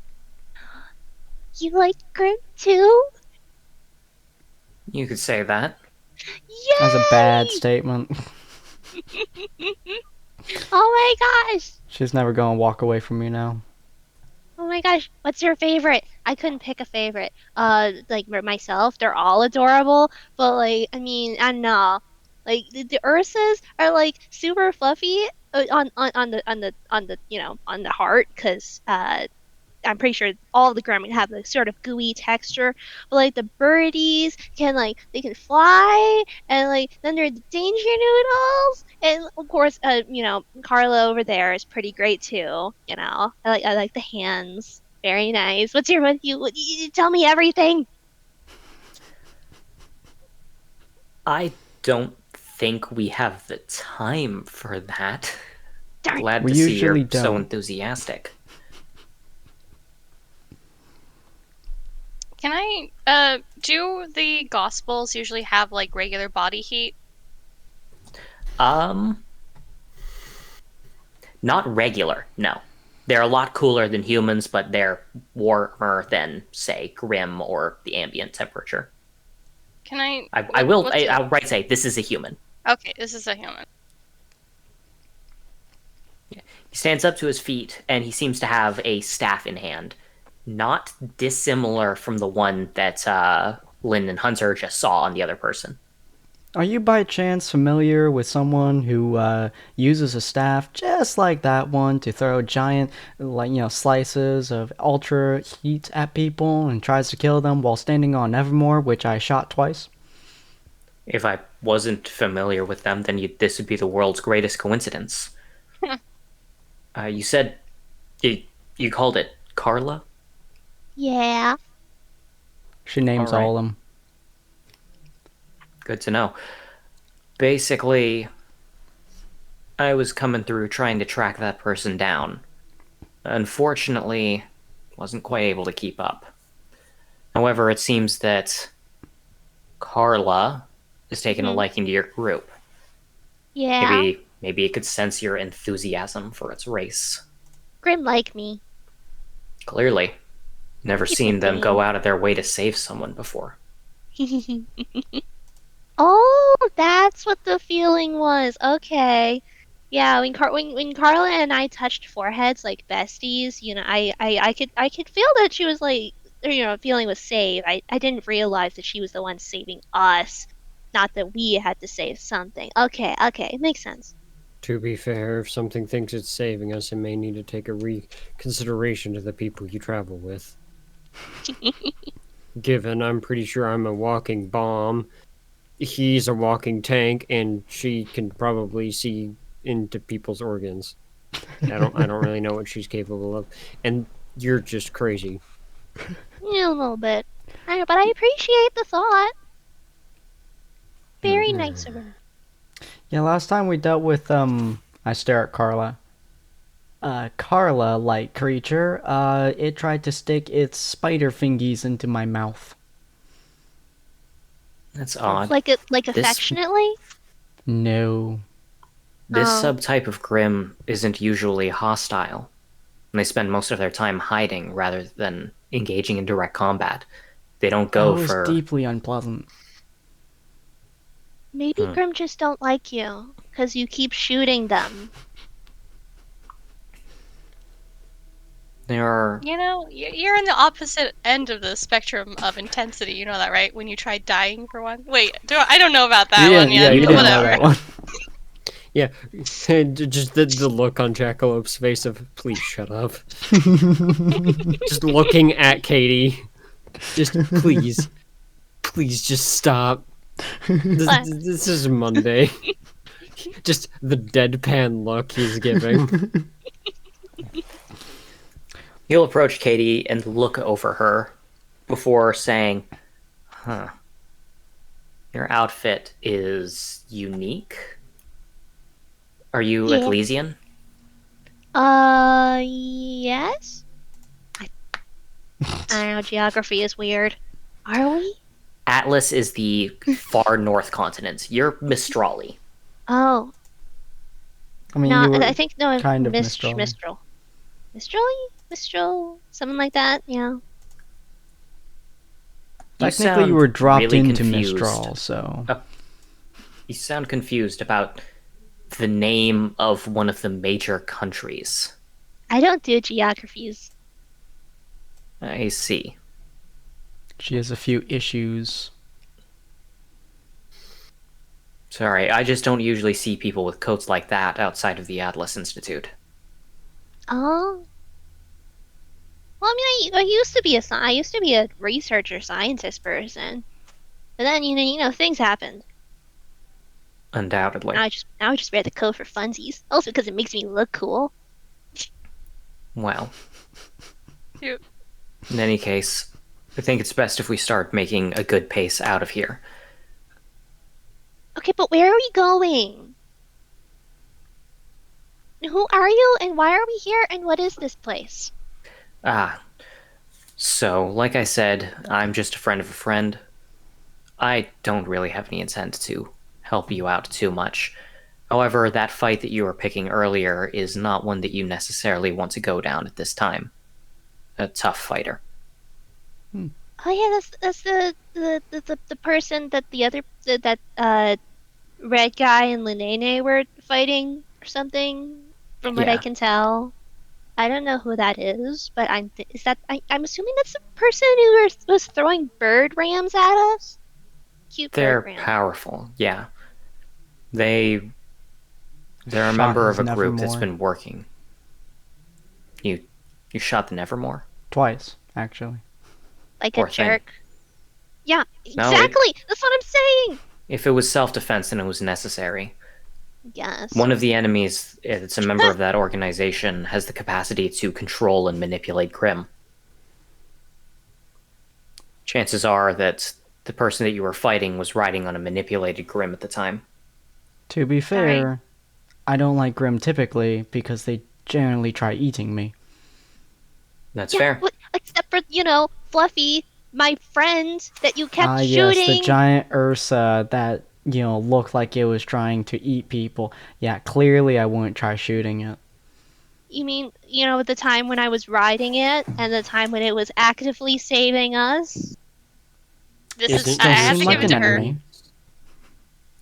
you like Grim too? You could say that. Yay! That's a bad statement. Oh my gosh! She's never gonna walk away from you now. Oh my gosh, what's your favorite? I couldn't pick a favorite. Like myself, they're all adorable, but like, I mean, I don't know. Like the Ursas are like super fluffy on the on the heart, cause I'm pretty sure all the Gremlin have a sort of gooey texture. But like the birdies can they can fly, and like then there are the danger noodles, and of course Carla over there is pretty great too. I like the hands. Very nice. You tell me everything. I don't think we have the time for that. Darn. Glad We to see usually you're so don't. enthusiastic. Can I, do the Gospels usually have, like, regular body heat? Not regular, no. They're a lot cooler than humans, but they're warmer than, say, Grim or the ambient temperature. Can I... I'll right say, this is a human. Okay, this is a human. He stands up to his feet, and he seems to have a staff in hand. Not dissimilar from the one that Lynn and Hunter just saw on the other person. Are you by chance familiar with someone who uses a staff just like that one to throw giant, slices of ultra heat at people and tries to kill them while standing on Evermore, which I shot twice? If I wasn't familiar with them, then this would be the world's greatest coincidence. You said you called it Carla? Yeah. She names All right. all of them. Good to know. Basically, I was coming through trying to track that person down. Unfortunately, wasn't quite able to keep up. However, it seems that Carla has taken a liking to your group. Yeah. Maybe it could sense your enthusiasm for its race. Grim like me. Clearly. Never Keep seen it them go clean. out of their way to save someone before. Oh, that's what the feeling was. Okay. Yeah, when Carla and I touched foreheads like besties, I could feel that she was feeling was safe. I didn't realize that she was the one saving us, not that we had to save something. Okay, it makes sense. To be fair, if something thinks it's saving us, it may need to take a reconsideration to the people you travel with. Given I'm pretty sure I'm a walking bomb, he's a walking tank, and she can probably see into people's organs. I don't really know what she's capable of, and you're just crazy. Yeah, a little bit. But I appreciate the thought. Very nice of her. Yeah, last time we dealt with, I stare at Carla. Carla-like creature, it tried to stick its spider fingies into my mouth. That's odd. Like affectionately? No. This Oh. subtype of Grim isn't usually hostile. And they spend most of their time hiding rather than engaging in direct combat. They don't go It's for... deeply unpleasant. Maybe Grim just don't like you, because you keep shooting them. They are... You're in the opposite end of the spectrum of intensity. You know that, right? When you tried dying for one. Wait, I don't know about that one yet. You didn't know Whatever. that one. Yeah, just the look on Jackalope's face of, please shut up. Just looking at Katie. Just, please just stop. This is Monday. Just the deadpan look he's giving. He'll approach Katie and look over her before saying, "Huh. Your outfit is unique. Are you Yeah. Ecclesian?" Yes? I don't know, geography is weird. Are we? Atlas is the far north continent. You're Mistrali. Oh, I mean, no, you were I think, no, kind of Mistral. Mistral. Mistral? Something like that, yeah. Technically, you were dropped really into confused. Mistral, so... You sound confused about the name of one of the major countries. I don't do geographies. I see. She has a few issues. Sorry, I just don't usually see people with coats like that outside of the Atlas Institute. Oh. Well, I mean, I used to be a researcher, scientist person. But then, things happened. Undoubtedly. Now I just wear the coat for funsies. Also because it makes me look cool. Well. Cute. In any case, I think it's best if we start making a good pace out of here. Okay, but where are we going? Who are you, and why are we here, and what is this place? So, like I said, I'm just a friend of a friend. I don't really have any intent to help you out too much. However, that fight that you were picking earlier is not one that you necessarily want to go down at this time. A tough fighter. Oh yeah, that's the person that red guy and Linene were fighting or something, from what I Yeah. can tell. I don't know who that is, but I'm assuming that's the person who was throwing bird rams at us. Cute They're bird ram. powerful, yeah. They're a member of a group that's Nevermore. been working. You shot the Nevermore? Twice, actually. Like Poor a thing. jerk. Yeah, No, exactly. That's what I'm saying. If it was self-defense, then it was necessary. Yes. One of the enemies that's a member of that organization has the capacity to control and manipulate Grimm. Chances are that the person that you were fighting was riding on a manipulated Grimm at the time. To be fair, I don't like Grim typically because they generally try eating me. That's fair. Except for, Fluffy, my friend that you kept Yes, shooting. the giant Ursa that, looked like it was trying to eat people. Yeah, clearly I wouldn't try shooting it. You mean, the time when I was riding it and the time when it was actively saving us? This Isn't is. Still I have seem to like give it an to her. enemy.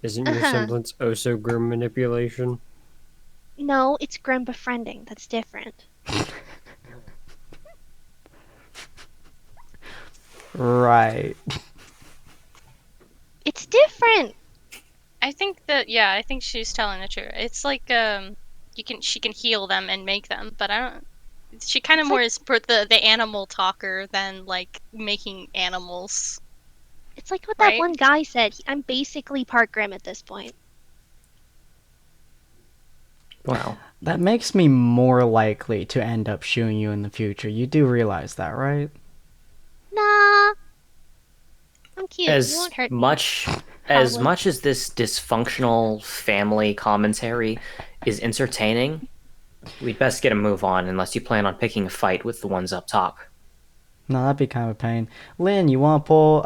Isn't your Uh-huh. semblance also grim manipulation? No, it's grim befriending. That's different. Right. It's different. I think she's telling the truth. It's like she can heal them and make them, but I don't. She kind of It's more like- is the animal talker than like making animals. It's like what Right? that one guy said. I'm basically part grim at this point. Wow. That makes me more likely to end up shooting you in the future. You do realize that, right? Nah. I'm cute. You As won't hurt me. much Probably. as this dysfunctional family commentary is entertaining, we'd best get a move on unless you plan on picking a fight with the ones up top. No, that'd be kind of a pain. Lynn, you want to pull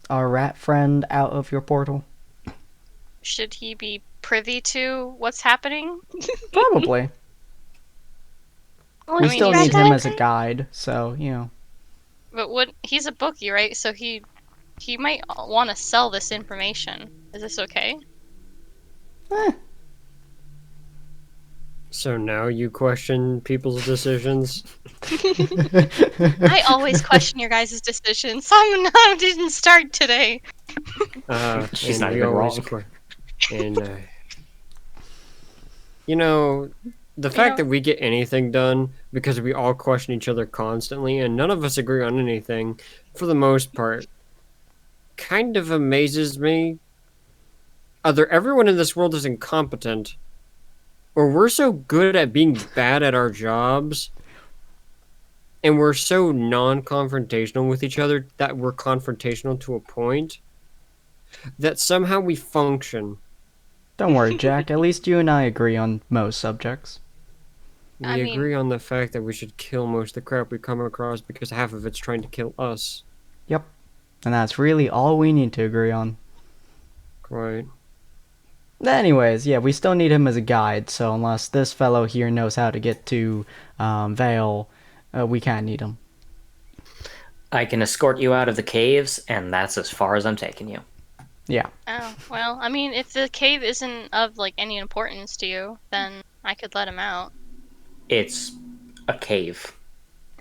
our rat friend out of your portal? Should he be privy to what's happening? Probably. Oh, We is mean, still he need red him guy? as a guide, so, But he's a bookie, right? So he might want to sell this information. Is this okay? So now you question people's decisions? I always question your guys' decisions. I didn't start today. She's and not we even always wrong. And the fact that we get anything done because we all question each other constantly and none of us agree on anything, for the most part, kind of amazes me. Either everyone in this world is incompetent, or we're so good at being bad at our jobs and we're so non-confrontational with each other that we're confrontational to a point that somehow we function. Don't worry, Jack. At least you and I agree on most subjects. We I mean- agree on the fact that we should kill most of the crap we come across because half of it's trying to kill us. Yep. And that's really all we need to agree on. Right. Anyways, yeah, we still need him as a guide, so unless this fellow here knows how to get to Vale, we can't need him. I can escort you out of the caves, and that's as far as I'm taking you. Yeah. Oh, well, I mean, if the cave isn't of, like, any importance to you, then I could let him out. It's a cave.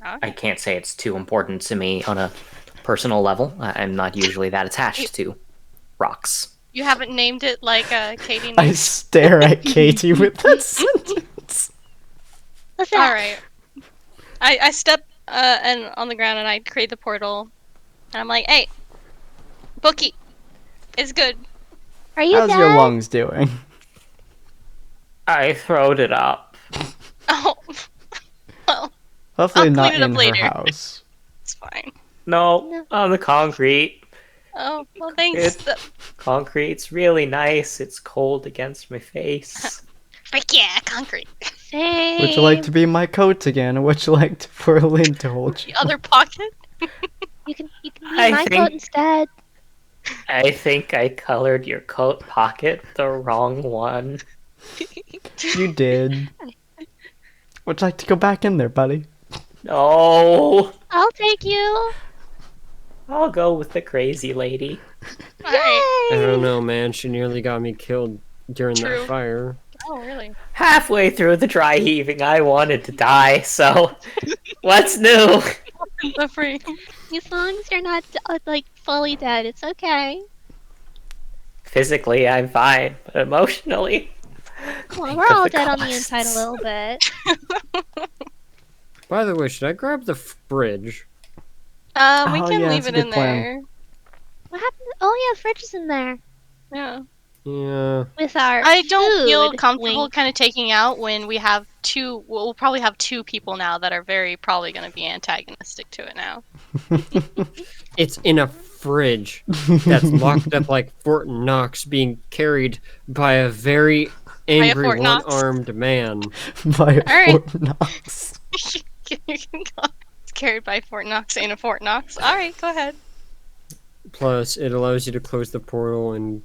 Okay. I can't say it's too important to me on a personal level. I'm not usually that attached to rocks. You haven't named it like Katie I named. stare at Katie with that sentence. What's that? All right. I step and on the ground and I create the portal, and I'm like, "Hey, Bookie, it's good." Are you How's dead? your lungs doing? I throwed it up. Oh, well, Hopefully I'll not clean it up in her later. house. it's fine. No, on the concrete. Oh, well, thanks. Concrete's really nice. It's cold against my face. Frick yeah, concrete. Same. Would you like to be my coat again, or would you like for Lynn to hold you? The other pocket. You can be I my think- coat instead. I think I colored your coat pocket the wrong one. You did. Would you like to go back in there, buddy? No, I'll take you. I'll go with the crazy lady. All right. I don't know, man. She nearly got me killed during True. that fire. Oh, really? Halfway through the dry heaving, I wanted to die, so what's new? The free. As long as you're not like fully dead, it's okay. Physically, I'm fine, but emotionally, Well, Think we're of all the dead on the costs. inside a little bit. By the way, should I grab the fridge? We Oh, can yeah, leave that's a it good in plan. there. What happened? Oh yeah, Fridge is in there Yeah. Yeah. with our. I don't feel food. comfortable Wink. kind of taking out when we have two. We'll probably have two people now that are very probably going to be antagonistic to it now. It's in a fridge that's locked up like Fort Knox, being carried by a very angry Fort Knox? one-armed man. By a Alright. Fort Knox. It's carried by Fort Knox in a Fort Knox. All right, go ahead. Plus, it allows you to close the portal and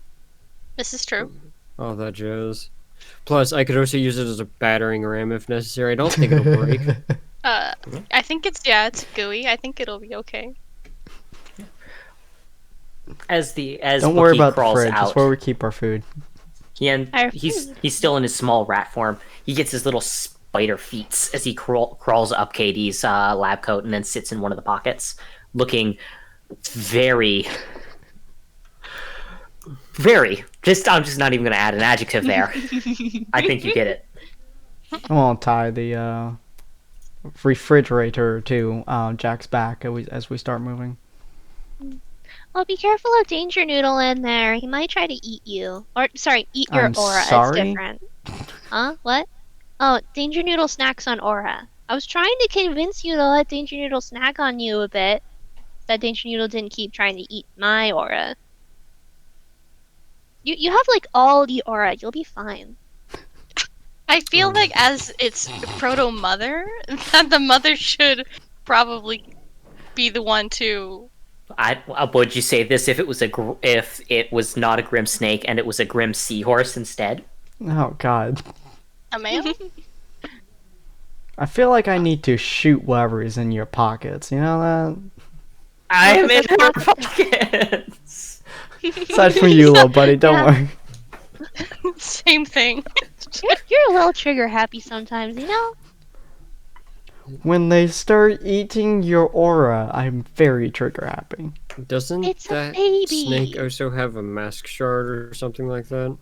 This is true. all that jazz. Plus, I could also use it as a battering ram if necessary. I don't think it'll break. I think it's gooey. I think it'll be okay. as Don't worry Bookie about the crawls fridge. out, That's where we keep our food. Our he's food. still in his small rat form. He gets his little spider feet as he crawls up Katie's lab coat and then sits in one of the pockets, looking very. I'm just not even going to add an adjective there. I think you get it. I won't tie the refrigerator to Jack's back as we start moving. Well, be careful of Danger Noodle in there. He might try to eat you. Or, sorry, eat your I'm aura. sorry? It's different. Huh? What? Oh, Danger Noodle snacks on aura. I was trying to convince you to let Danger Noodle snack on you a bit. That Danger Noodle didn't keep trying to eat my aura. You have, like, all the aura. You'll be fine. I feel like as its proto mother, that the mother should probably be the one to. Would you say this if it was not a grim snake and it was a grim seahorse instead? Oh, God. A male? I feel like I need to shoot whatever is in your pockets. You know that? I'm in Well, her pockets. Aside from you, little buddy, don't Yeah. worry. Same thing. You're a little trigger happy sometimes, you know? When they start eating your aura, I'm very trigger happy. Doesn't It's a that baby. snake also have a mask shard or something like that?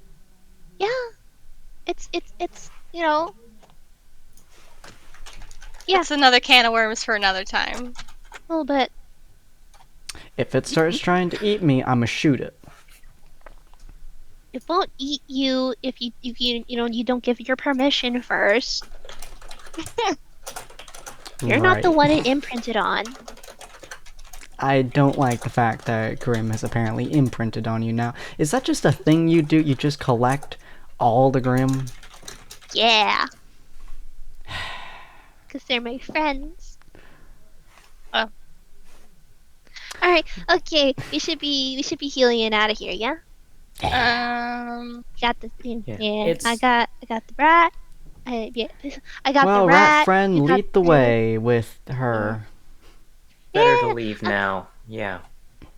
Yeah. It's you know. Yeah. It's another can of worms for another time. A little bit. If it starts trying to eat me, I'ma shoot it. It won't eat you if you don't give your permission first. You're not the Right. one it imprinted on. I don't like the fact that Grimm has apparently imprinted on you now. Is that just a thing you do? You just collect all the Grimm? Yeah. Because they're my friends. Oh. Alright, okay. We should be healing out of here, yeah? Got the I It's- got the rat. I got Well, the rat rat. friend, you got lead the way with her. Better to Yeah, leave now. Yeah.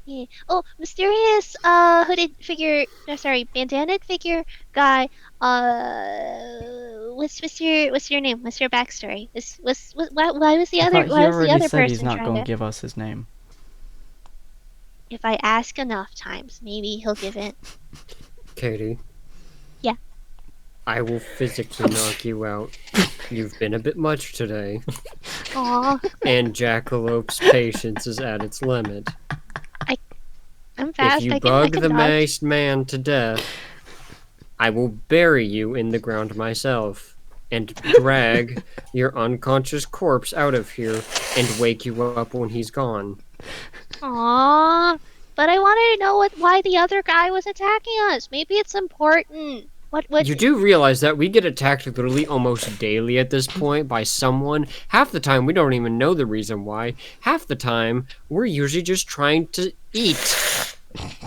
Yeah. Oh, mysterious hooded figure. No, sorry, bandanaed figure guy. What's your name? What's your backstory? Why was the I other thought he already said he's person not trying going to? to give us his name. If I ask enough times, maybe he'll give it. Katie. Yeah. I will physically knock you out. You've been a bit much today. Aw, And Jackalope's patience is at its limit. I'm fast. If you I bug can the dodge. maced man to death, I will bury you in the ground myself and drag your unconscious corpse out of here and wake you up when he's gone. Aw, but I wanted to know why the other guy was attacking us. Maybe it's important. What? You do realize that we get attacked literally almost daily at this point by someone. Half the time we don't even know the reason why. Half the time we're usually just trying to eat.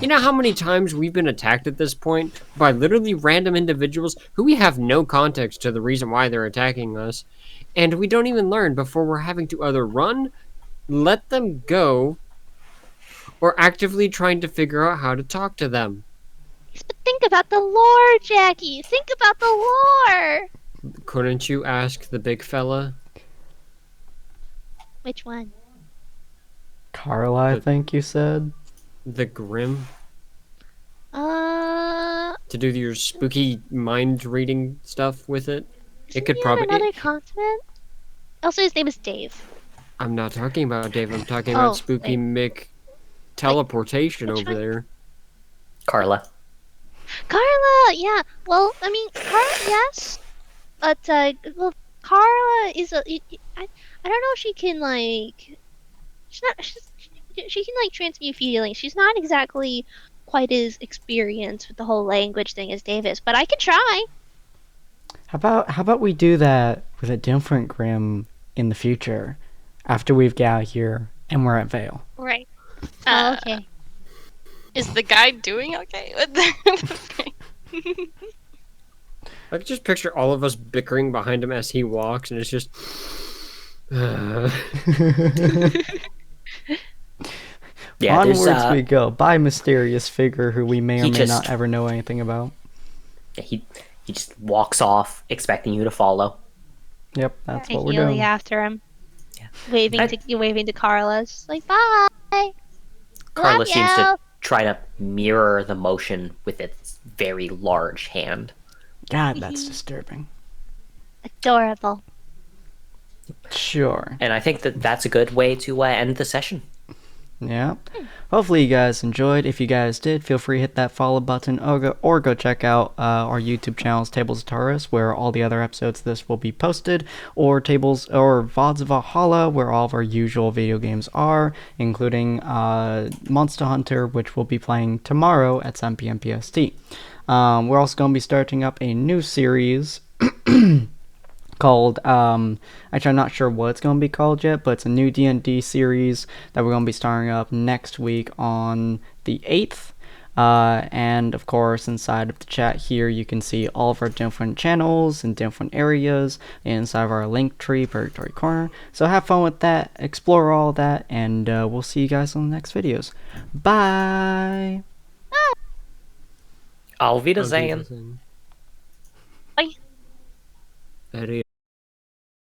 You know how many times we've been attacked at this point by literally random individuals who we have no context to the reason why they're attacking us, and we don't even learn before we're having to either run, let them go, or actively trying to figure out how to talk to them. But think about the lore, Jackie. Think about the lore. Couldn't you ask the big fella? Which one? Carla, I think you said. The Grim? Uh, To do your spooky mind reading stuff with it? isn't It could he on probably. another continent? Also, his name is Dave. I'm not talking about Dave, I'm talking Oh, about Spooky wait. Mick teleportation which over one? there. Carla. Carla, yeah. Well, I mean, Carla, yes. But, well, Carla is I don't know if she can, like, she can, like, transmute feelings. She's not exactly quite as experienced with the whole language thing as Dave is, but I can try. How about we do that with a different Grimm in the future, after we've got out here and we're at Vale. Right. Oh, okay. Is the guy doing okay with that? I can just picture all of us bickering behind him as he walks, and it's just. Yeah, there's Onwards we go, by mysterious figure who we may or He may just- not ever know anything about. he just walks off expecting you to follow. Yep, that's I what we're healing doing. after him. Yeah. Waving to Carla. Just like, bye. Carla Love seems you. to try to mirror the motion with its very large hand. God, that's disturbing. Adorable. Sure. And I think that that's a good way to end the session. Yeah. Hopefully you guys enjoyed. If you guys did, feel free to hit that follow button or go check out our YouTube channels, Tables of Taurus, where all the other episodes of this will be posted, or Vods of Valhalla, where all of our usual video games are, including Monster Hunter, which we'll be playing tomorrow at 7 p.m. PST. We're also going to be starting up a new series called actually I'm not sure what it's going to be called yet, but it's a new D&D series that we're going to be starting up next week on the 8th. And of course, inside of the chat here, you can see all of our different channels and different areas inside of our link tree, Purgatory Corner. So have fun with that, explore all that, and we'll see you guys on the next videos. Bye! Auf Wiedersehen. Bye. Eddie.